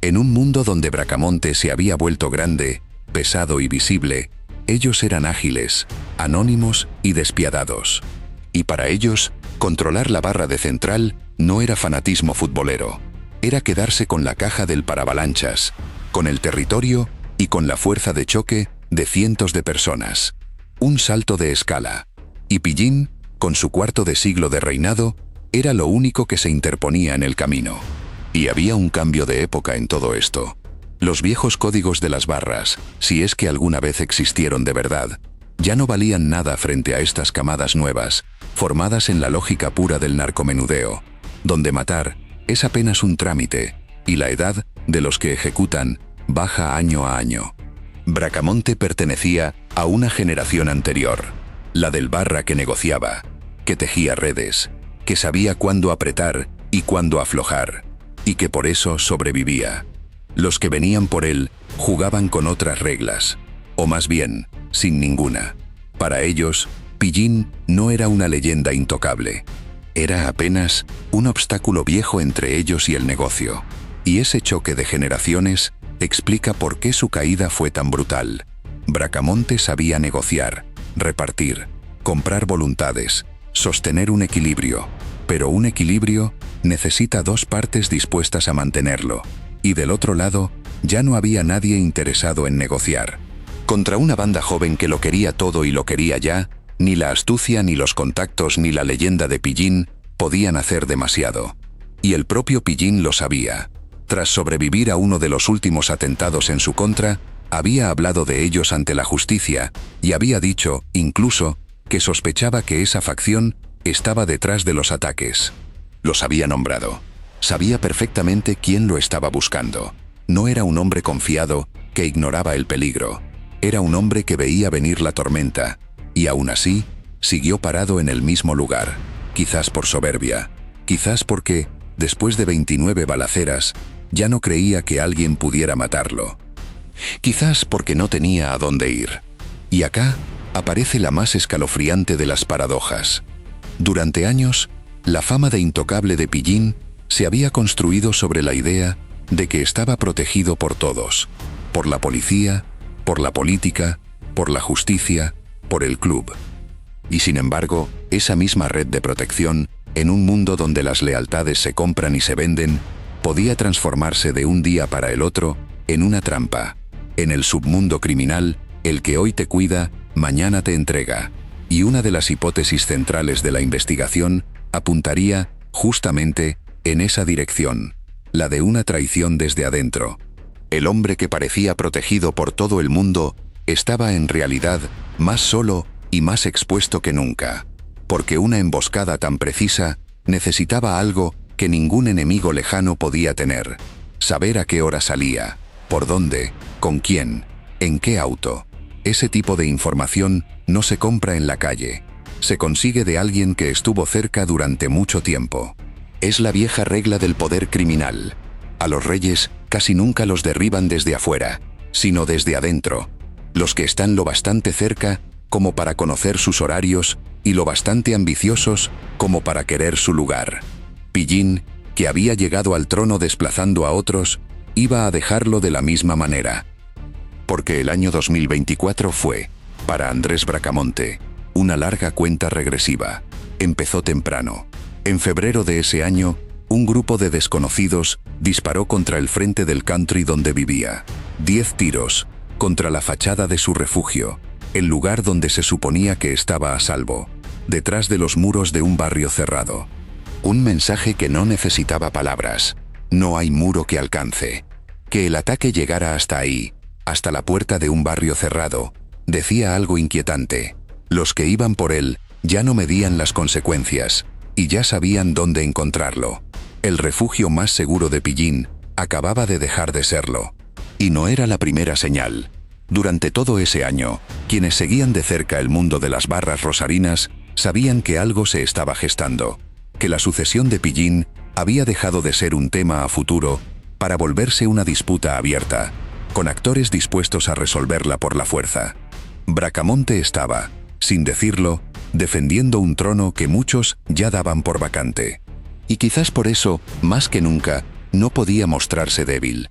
En un mundo donde Bracamonte se había vuelto grande, pesado y visible, ellos eran ágiles, anónimos y despiadados. Y para ellos, controlar la barra de central no era fanatismo futbolero. Era quedarse con la caja del paravalanchas, con el territorio y con la fuerza de choque de cientos de personas. Un salto de escala. Y Pillín, con su cuarto de siglo de reinado, era lo único que se interponía en el camino. Y había un cambio de época en todo esto. Los viejos códigos de las barras, si es que alguna vez existieron de verdad, ya no valían nada frente a estas camadas nuevas, formadas en la lógica pura del narcomenudeo, donde matar es apenas un trámite, y la edad de los que ejecutan baja año a año. Bracamonte pertenecía a una generación anterior, la del barra que negociaba, que tejía redes, que sabía cuándo apretar y cuándo aflojar, y que por eso sobrevivía. Los que venían por él jugaban con otras reglas, o más bien, sin ninguna. Para ellos, Pillín no era una leyenda intocable. Era apenas un obstáculo viejo entre ellos y el negocio. Y ese choque de generaciones explica por qué su caída fue tan brutal. Bracamonte sabía negociar, repartir, comprar voluntades, sostener un equilibrio. Pero un equilibrio necesita dos partes dispuestas a mantenerlo. Y del otro lado, ya no había nadie interesado en negociar. Contra una banda joven que lo quería todo y lo quería ya, ni la astucia, ni los contactos, ni la leyenda de Pillín podían hacer demasiado. Y el propio Pillín lo sabía. Tras sobrevivir a uno de los últimos atentados en su contra, había hablado de ellos ante la justicia y había dicho, incluso, que sospechaba que esa facción estaba detrás de los ataques. Los había nombrado. Sabía perfectamente quién lo estaba buscando. No era un hombre confiado que ignoraba el peligro. Era un hombre que veía venir la tormenta, y aún así, siguió parado en el mismo lugar, quizás por soberbia, quizás porque, después de 29 balaceras, ya no creía que alguien pudiera matarlo. Quizás porque no tenía a dónde ir. Y acá aparece la más escalofriante de las paradojas. Durante años, la fama de intocable de Pillín se había construido sobre la idea de que estaba protegido por todos, por la policía, por la política, por la justicia, por el club. Y sin embargo, esa misma red de protección, en un mundo donde las lealtades se compran y se venden, podía transformarse de un día para el otro en una trampa. En el submundo criminal, el que hoy te cuida, mañana te entrega. Y una de las hipótesis centrales de la investigación apuntaría, justamente, en esa dirección, la de una traición desde adentro. El hombre que parecía protegido por todo el mundo estaba en realidad más solo y más expuesto que nunca, porque una emboscada tan precisa necesitaba algo que ningún enemigo lejano podía tener: saber a qué hora salía, por dónde, con quién, en qué auto. Ese tipo de información no se compra en la calle, se consigue de alguien que estuvo cerca durante mucho tiempo. Es la vieja regla del poder criminal. A los reyes casi nunca los derriban desde afuera, sino desde adentro. Los que están lo bastante cerca como para conocer sus horarios y lo bastante ambiciosos como para querer su lugar. Pillín, que había llegado al trono desplazando a otros, iba a dejarlo de la misma manera. Porque el año 2024 fue, para Andrés Bracamonte, una larga cuenta regresiva. Empezó temprano. En febrero de ese año, un grupo de desconocidos disparó contra el frente del country donde vivía. 10 tiros, contra la fachada de su refugio, el lugar donde se suponía que estaba a salvo, detrás de los muros de un barrio cerrado. Un mensaje que no necesitaba palabras. No hay muro que alcance. Que el ataque llegara hasta ahí, hasta la puerta de un barrio cerrado, decía algo inquietante. Los que iban por él ya no medían las consecuencias, y ya sabían dónde encontrarlo. El refugio más seguro de Pillín acababa de dejar de serlo. Y no era la primera señal. Durante todo ese año, quienes seguían de cerca el mundo de las barras rosarinas sabían que algo se estaba gestando, que la sucesión de Pillín había dejado de ser un tema a futuro para volverse una disputa abierta, con actores dispuestos a resolverla por la fuerza. Bracamonte estaba, sin decirlo, defendiendo un trono que muchos ya daban por vacante. Y quizás por eso, más que nunca, no podía mostrarse débil.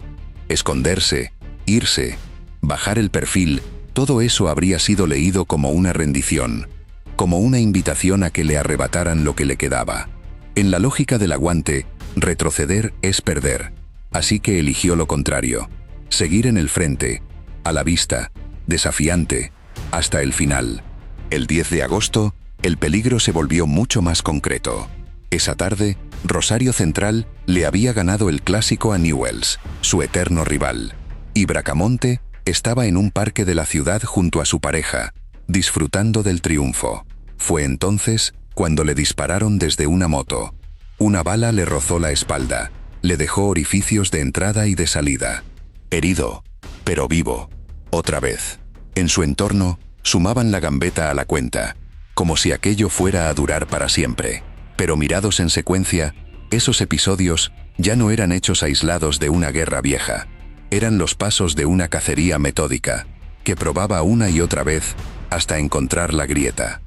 Esconderse, irse, bajar el perfil, todo eso habría sido leído como una rendición, como una invitación a que le arrebataran lo que le quedaba. En la lógica del aguante, retroceder es perder. Así que eligió lo contrario, seguir en el frente, a la vista, desafiante, hasta el final. El 10 de agosto, el peligro se volvió mucho más concreto. Esa tarde, Rosario Central le había ganado el clásico a Newell's, su eterno rival. Y Bracamonte estaba en un parque de la ciudad junto a su pareja, disfrutando del triunfo. Fue entonces cuando le dispararon desde una moto. Una bala le rozó la espalda, le dejó orificios de entrada y de salida. Herido, pero vivo. Otra vez. En su entorno, sumaban la gambeta a la cuenta, como si aquello fuera a durar para siempre. Pero mirados en secuencia, esos episodios ya no eran hechos aislados de una guerra vieja. Eran los pasos de una cacería metódica, que probaba una y otra vez hasta encontrar la grieta.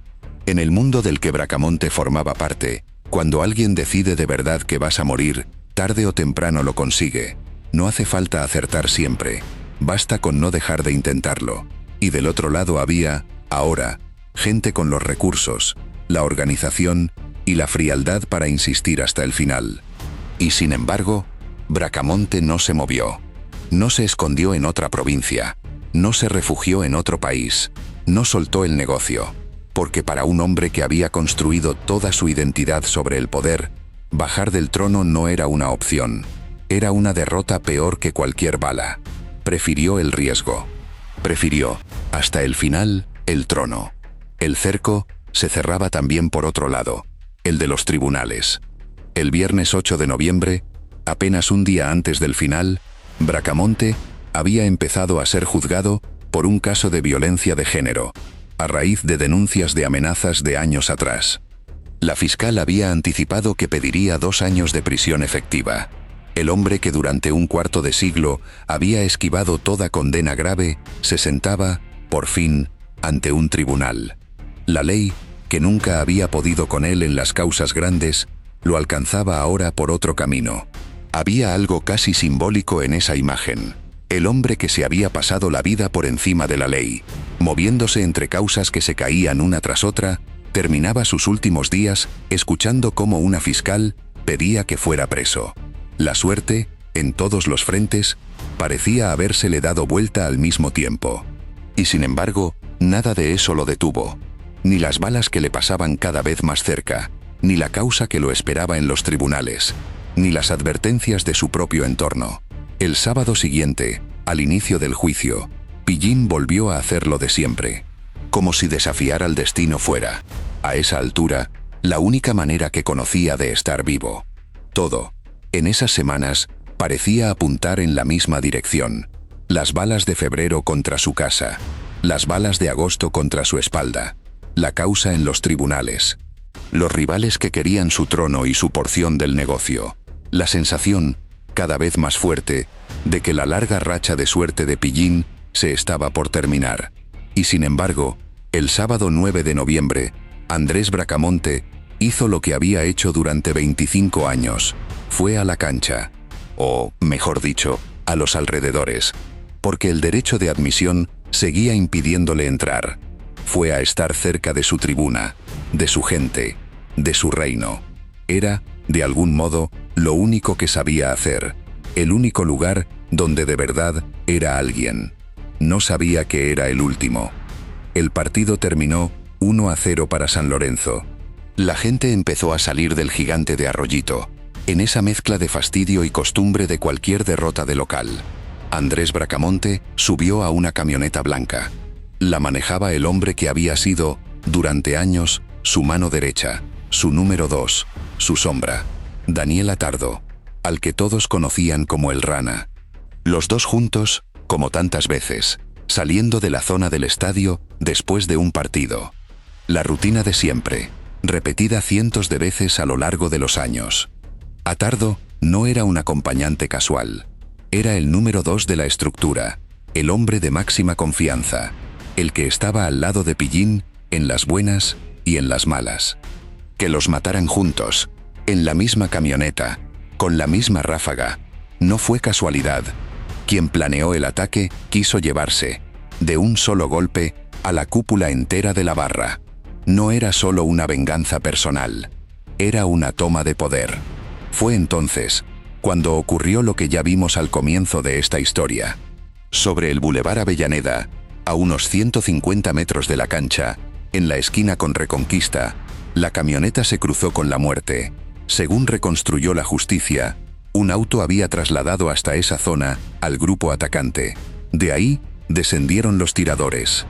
En el mundo del que Bracamonte formaba parte, cuando alguien decide de verdad que vas a morir, tarde o temprano lo consigue. No hace falta acertar siempre, basta con no dejar de intentarlo. Y del otro lado había, ahora, gente con los recursos, la organización y la frialdad para insistir hasta el final. Y sin embargo, Bracamonte no se movió. No se escondió en otra provincia, no se refugió en otro país, no soltó el negocio. Porque para un hombre que había construido toda su identidad sobre el poder, bajar del trono no era una opción. Era una derrota peor que cualquier bala. Prefirió el riesgo. Prefirió, hasta el final, el trono. El cerco se cerraba también por otro lado, el de los tribunales. El viernes 8 de noviembre, apenas un día antes del final, Bracamonte había empezado a ser juzgado por un caso de violencia de género, a raíz de denuncias de amenazas de años atrás. La fiscal había anticipado que pediría 2 años de prisión efectiva. El hombre que durante un cuarto de siglo había esquivado toda condena grave, se sentaba, por fin, ante un tribunal. La ley, que nunca había podido con él en las causas grandes, lo alcanzaba ahora por otro camino. Había algo casi simbólico en esa imagen. El hombre que se había pasado la vida por encima de la ley, moviéndose entre causas que se caían una tras otra, terminaba sus últimos días escuchando cómo una fiscal pedía que fuera preso. La suerte, en todos los frentes, parecía habérsele dado vuelta al mismo tiempo. Y sin embargo, nada de eso lo detuvo. Ni las balas que le pasaban cada vez más cerca, ni la causa que lo esperaba en los tribunales, ni las advertencias de su propio entorno. El sábado siguiente, al inicio del juicio, Pillín volvió a hacer lo de siempre. Como si desafiar al destino fuera, a esa altura, la única manera que conocía de estar vivo. Todo, en esas semanas, parecía apuntar en la misma dirección. Las balas de febrero contra su casa, las balas de agosto contra su espalda, la causa en los tribunales, los rivales que querían su trono y su porción del negocio, la sensación, cada vez más fuerte, de que la larga racha de suerte de Pillín se estaba por terminar. Y sin embargo, el sábado 9 de noviembre, Andrés Bracamonte hizo lo que había hecho durante 25 años. Fue a la cancha, o, mejor dicho, a los alrededores, porque el derecho de admisión seguía impidiéndole entrar. Fue a estar cerca de su tribuna, de su gente, de su reino. Era, de algún modo, lo único que sabía hacer, el único lugar donde de verdad era alguien. No sabía que era el último. El partido terminó 1-0 para San Lorenzo. La gente empezó a salir del Gigante de Arroyito, en esa mezcla de fastidio y costumbre de cualquier derrota de local. Andrés Bracamonte subió a una camioneta blanca. La manejaba el hombre que había sido, durante años, su mano derecha, su número 2, su sombra, Daniel Atardo, al que todos conocían como el Rana. Los dos juntos, como tantas veces, saliendo de la zona del estadio después de un partido. La rutina de siempre, repetida cientos de veces a lo largo de los años. Atardo no era un acompañante casual. Era el número 2 de la estructura, el hombre de máxima confianza, el que estaba al lado de Pillín en las buenas y en las malas. Que los mataran juntos, en la misma camioneta, con la misma ráfaga, no fue casualidad. Quien planeó el ataque quiso llevarse, de un solo golpe, a la cúpula entera de la barra. No era solo una venganza personal, era una toma de poder. Fue entonces cuando ocurrió lo que ya vimos al comienzo de esta historia. Sobre el Boulevard Avellaneda, a unos 150 metros de la cancha, en la esquina con Reconquista, la camioneta se cruzó con la muerte. Según reconstruyó la justicia, un auto había trasladado hasta esa zona al grupo atacante. De ahí descendieron los tiradores.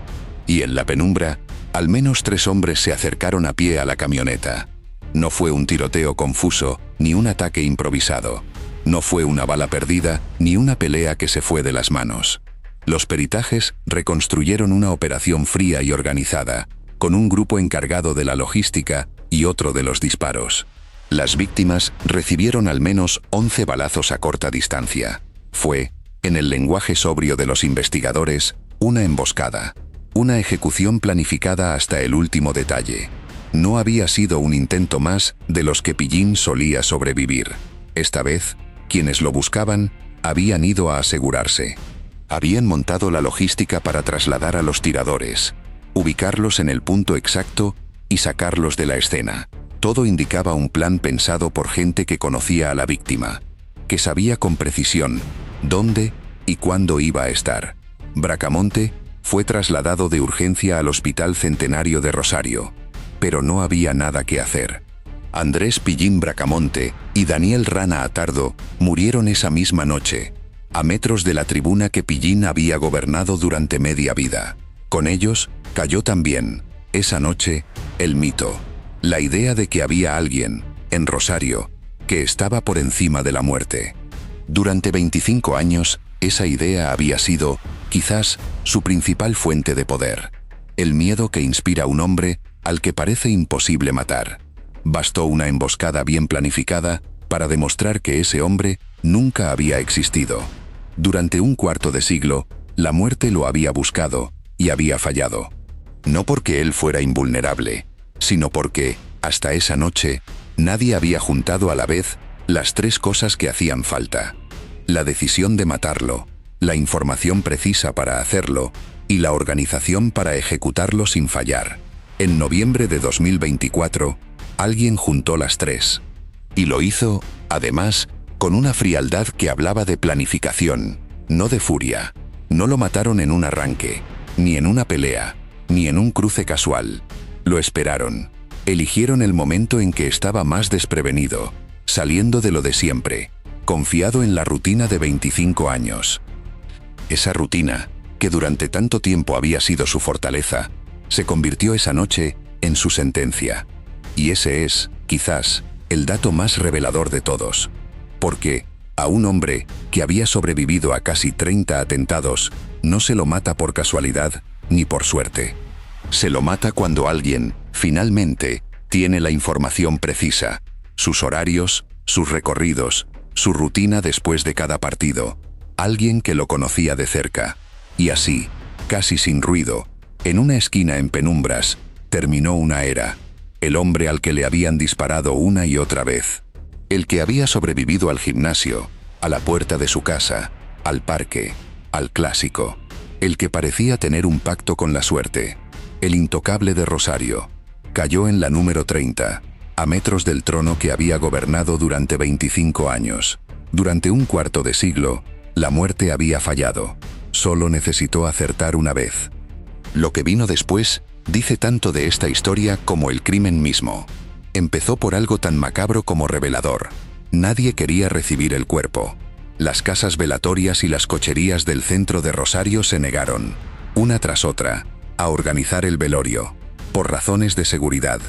Y en la penumbra, al menos 3 hombres se acercaron a pie a la camioneta. No fue un tiroteo confuso, ni un ataque improvisado. No fue una bala perdida, ni una pelea que se fue de las manos. Los peritajes reconstruyeron una operación fría y organizada, con un grupo encargado de la logística y otro de los disparos. Las víctimas recibieron al menos 11 balazos a corta distancia. Fue, en el lenguaje sobrio de los investigadores, una emboscada. Una ejecución planificada hasta el último detalle. No había sido un intento más de los que Pillín solía sobrevivir. Esta vez, quienes lo buscaban, habían ido a asegurarse. Habían montado la logística para trasladar a los tiradores, ubicarlos en el punto exacto y sacarlos de la escena. Todo indicaba un plan pensado por gente que conocía a la víctima, que sabía con precisión dónde y cuándo iba a estar. Bracamonte fue trasladado de urgencia al Hospital Centenario de Rosario, pero no había nada que hacer. Andrés Pillín Bracamonte y Daniel Rana Atardo murieron esa misma noche, a metros de la tribuna que Pillín había gobernado durante media vida. Con ellos cayó también, esa noche, el mito, la idea de que había alguien, en Rosario, que estaba por encima de la muerte. Durante 25 años, esa idea había sido, quizás, su principal fuente de poder. El miedo que inspira a un hombre al que parece imposible matar. Bastó una emboscada bien planificada para demostrar que ese hombre nunca había existido. Durante un cuarto de siglo, la muerte lo había buscado y había fallado. No porque él fuera invulnerable, sino porque, hasta esa noche, nadie había juntado a la vez las 3 cosas que hacían falta: la decisión de matarlo, la información precisa para hacerlo y la organización para ejecutarlo sin fallar. En noviembre de 2024, alguien juntó las 3. Y lo hizo, además, con una frialdad que hablaba de planificación, no de furia. No lo mataron en un arranque, ni en una pelea, ni en un cruce casual. Lo esperaron. Eligieron el momento en que estaba más desprevenido, saliendo de lo de siempre, confiado en la rutina de 25 años. Esa rutina, que durante tanto tiempo había sido su fortaleza, se convirtió esa noche en su sentencia. Y ese es, quizás, el dato más revelador de todos. Porque, a un hombre que había sobrevivido a casi 30 atentados, no se lo mata por casualidad ni por suerte. Se lo mata cuando alguien, finalmente, tiene la información precisa, sus horarios, sus recorridos, su rutina después de cada partido. Alguien que lo conocía de cerca. Y así, casi sin ruido, en una esquina en penumbras, terminó una era. El hombre al que le habían disparado una y otra vez. El que había sobrevivido al gimnasio, a la puerta de su casa, al parque, al clásico. El que parecía tener un pacto con la suerte. El intocable de Rosario. Cayó en la número 30, a metros del trono que había gobernado durante 25 años. Durante un cuarto de siglo, la muerte había fallado. Solo necesitó acertar una vez. Lo que vino después dice tanto de esta historia como el crimen mismo. Empezó por algo tan macabro como revelador. Nadie quería recibir el cuerpo. Las casas velatorias y las cocherías del centro de Rosario se negaron, una tras otra, a organizar el velorio, por razones de seguridad.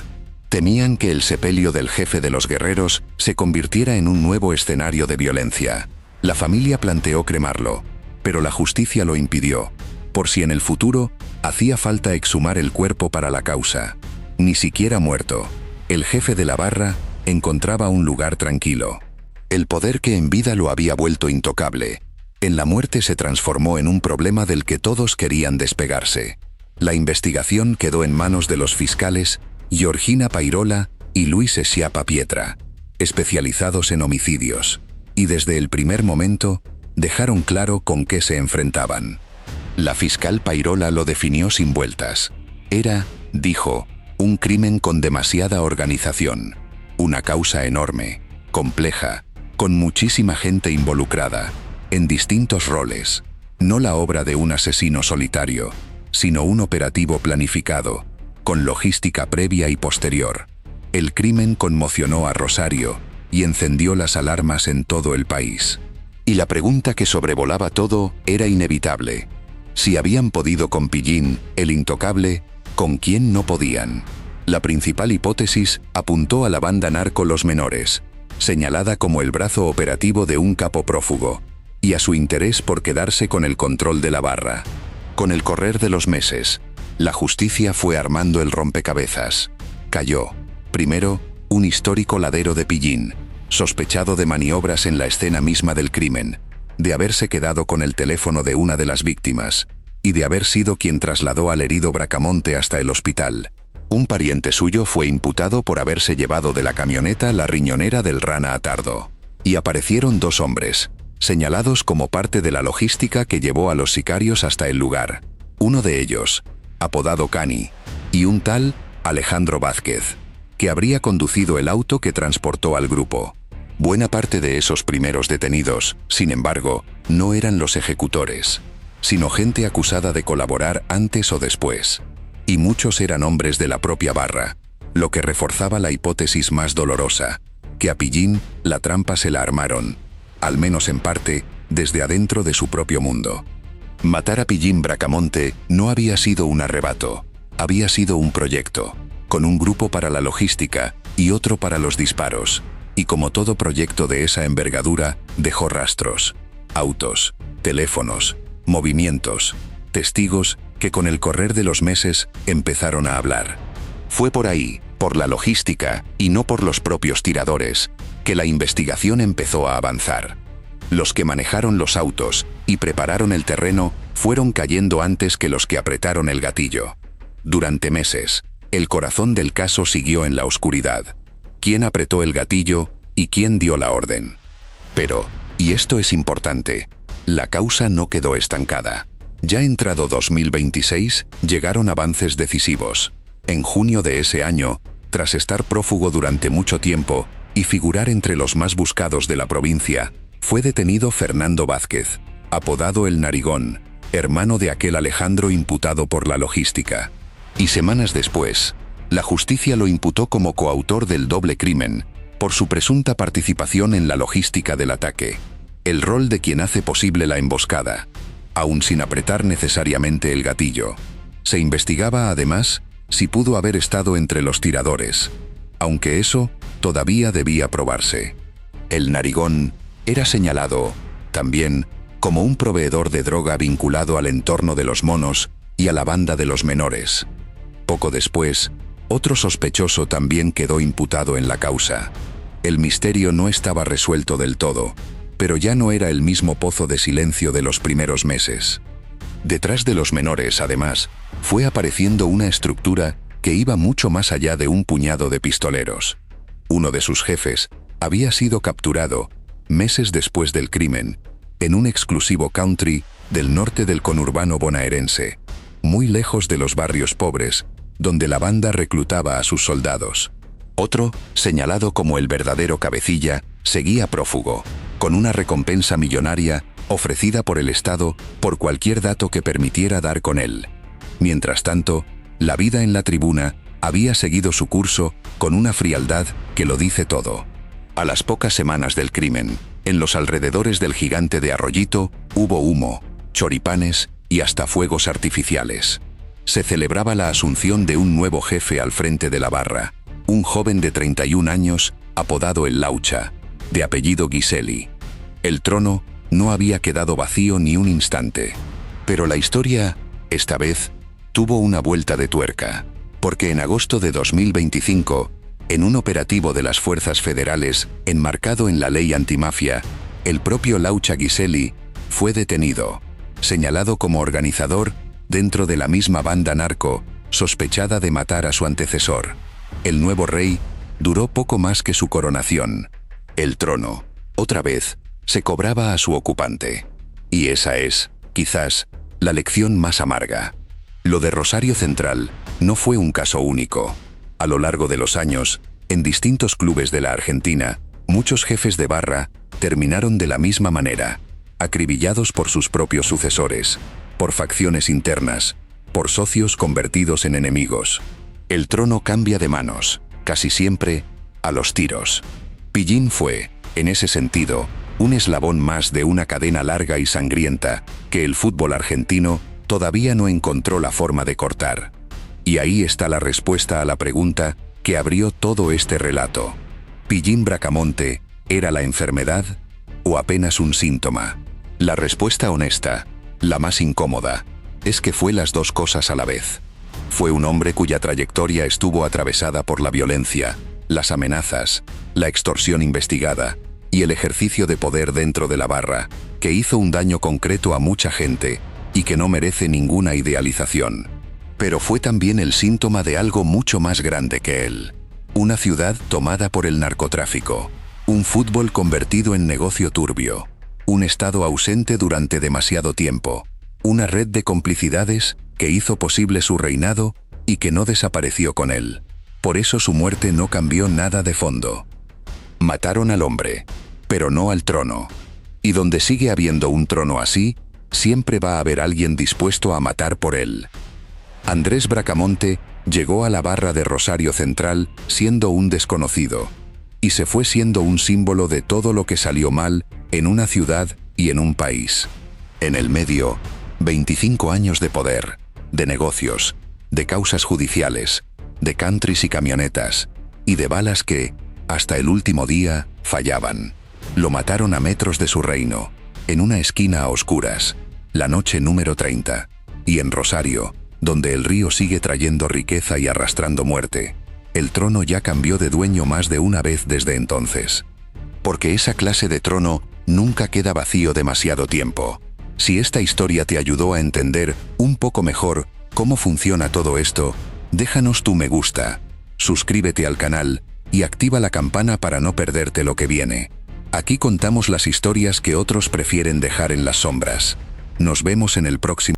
Temían que el sepelio del jefe de los guerreros se convirtiera en un nuevo escenario de violencia. La familia planteó cremarlo, pero la justicia lo impidió, por si en el futuro hacía falta exhumar el cuerpo para la causa. Ni siquiera muerto, el jefe de la barra encontraba un lugar tranquilo. El poder que en vida lo había vuelto intocable, en la muerte se transformó en un problema del que todos querían despegarse. La investigación quedó en manos de los fiscales Georgina Pairola y Luis Schiappa Pietra, especializados en homicidios, y desde el primer momento dejaron claro con qué se enfrentaban. La fiscal Pairola lo definió sin vueltas. Era, dijo, un crimen con demasiada organización, una causa enorme, compleja, con muchísima gente involucrada, en distintos roles, no la obra de un asesino solitario, sino un operativo planificado, con logística previa y posterior. El crimen conmocionó a Rosario y encendió las alarmas en todo el país. Y la pregunta que sobrevolaba todo era inevitable. Si habían podido con Pillín, el intocable, ¿con quién no podían? La principal hipótesis apuntó a la banda narco Los Menores, señalada como el brazo operativo de un capo prófugo, y a su interés por quedarse con el control de la barra. Con el correr de los meses, la justicia fue armando el rompecabezas. Cayó, primero, un histórico ladero de Pillín, sospechado de maniobras en la escena misma del crimen, de haberse quedado con el teléfono de una de las víctimas, y de haber sido quien trasladó al herido Bracamonte hasta el hospital. Un pariente suyo fue imputado por haberse llevado de la camioneta la riñonera del Rana Atardo. Y aparecieron dos hombres, señalados como parte de la logística que llevó a los sicarios hasta el lugar. Uno de ellos, apodado Cani, y un tal Alejandro Vázquez, que habría conducido el auto que transportó al grupo. Buena parte de esos primeros detenidos, sin embargo, no eran los ejecutores, sino gente acusada de colaborar antes o después. Y muchos eran hombres de la propia barra, lo que reforzaba la hipótesis más dolorosa, que a Pillín la trampa se la armaron, al menos en parte, desde adentro de su propio mundo. Matar a Pillín Bracamonte no había sido un arrebato, había sido un proyecto, con un grupo para la logística y otro para los disparos, y como todo proyecto de esa envergadura, dejó rastros, autos, teléfonos, movimientos, testigos que con el correr de los meses empezaron a hablar. Fue por ahí, por la logística y no por los propios tiradores, que la investigación empezó a avanzar. Los que manejaron los autos y prepararon el terreno fueron cayendo antes que los que apretaron el gatillo. Durante meses, el corazón del caso siguió en la oscuridad. ¿Quién apretó el gatillo y quién dio la orden? Pero, y esto es importante, la causa no quedó estancada. Ya entrado 2026, llegaron avances decisivos. En junio de ese año, tras estar prófugo durante mucho tiempo y figurar entre los más buscados de la provincia, fue detenido Fernando Vázquez, apodado El Narigón, hermano de aquel Alejandro imputado por la logística. Y semanas después, la justicia lo imputó como coautor del doble crimen, por su presunta participación en la logística del ataque, el rol de quien hace posible la emboscada, aún sin apretar necesariamente el gatillo. Se investigaba además si pudo haber estado entre los tiradores, aunque eso todavía debía probarse. El Narigón era señalado, también, como un proveedor de droga vinculado al entorno de los monos y a la banda de los menores. Poco después, otro sospechoso también quedó imputado en la causa. El misterio no estaba resuelto del todo, pero ya no era el mismo pozo de silencio de los primeros meses. Detrás de los menores, además, fue apareciendo una estructura que iba mucho más allá de un puñado de pistoleros. Uno de sus jefes había sido capturado, meses después del crimen, en un exclusivo country del norte del conurbano bonaerense, muy lejos de los barrios pobres, donde la banda reclutaba a sus soldados. Otro, señalado como el verdadero cabecilla, seguía prófugo, con una recompensa millonaria ofrecida por el Estado por cualquier dato que permitiera dar con él. Mientras tanto, la vida en la tribuna había seguido su curso con una frialdad que lo dice todo. A las pocas semanas del crimen, en los alrededores del gigante de Arroyito, hubo humo, choripanes y hasta fuegos artificiales. Se celebraba la asunción de un nuevo jefe al frente de la barra, un joven de 31 años, apodado el Laucha, de apellido Giseli. El trono no había quedado vacío ni un instante. Pero la historia, esta vez, tuvo una vuelta de tuerca, porque en agosto de 2025, en un operativo de las fuerzas federales enmarcado en la ley antimafia, el propio Laucha Giseli fue detenido, señalado como organizador dentro de la misma banda narco, sospechada de matar a su antecesor. El nuevo rey duró poco más que su coronación. El trono, otra vez, se cobraba a su ocupante. Y esa es, quizás, la lección más amarga. Lo de Rosario Central no fue un caso único. A lo largo de los años, en distintos clubes de la Argentina, muchos jefes de barra terminaron de la misma manera, acribillados por sus propios sucesores, por facciones internas, por socios convertidos en enemigos. El trono cambia de manos, casi siempre, a los tiros. Pillín fue, en ese sentido, un eslabón más de una cadena larga y sangrienta que el fútbol argentino todavía no encontró la forma de cortar. Y ahí está la respuesta a la pregunta que abrió todo este relato. ¿Pillín Bracamonte era la enfermedad o apenas un síntoma? La respuesta honesta, la más incómoda, es que fue las dos cosas a la vez. Fue un hombre cuya trayectoria estuvo atravesada por la violencia, las amenazas, la extorsión investigada y el ejercicio de poder dentro de la barra, que hizo un daño concreto a mucha gente y que no merece ninguna idealización. Pero fue también el síntoma de algo mucho más grande que él. Una ciudad tomada por el narcotráfico, un fútbol convertido en negocio turbio, un Estado ausente durante demasiado tiempo, una red de complicidades que hizo posible su reinado y que no desapareció con él. Por eso su muerte no cambió nada de fondo. Mataron al hombre, pero no al trono. Y donde sigue habiendo un trono así, siempre va a haber alguien dispuesto a matar por él. Andrés Bracamonte llegó a la barra de Rosario Central siendo un desconocido, y se fue siendo un símbolo de todo lo que salió mal en una ciudad y en un país. En el medio, 25 años de poder, de negocios, de causas judiciales, de countries y camionetas, y de balas que, hasta el último día, fallaban. Lo mataron a metros de su reino, en una esquina a oscuras, la noche número 30, y en Rosario, donde el río sigue trayendo riqueza y arrastrando muerte. El trono ya cambió de dueño más de una vez desde entonces. Porque esa clase de trono nunca queda vacío demasiado tiempo. Si esta historia te ayudó a entender un poco mejor cómo funciona todo esto, déjanos tu me gusta, suscríbete al canal y activa la campana para no perderte lo que viene. Aquí contamos las historias que otros prefieren dejar en las sombras. Nos vemos en el próximo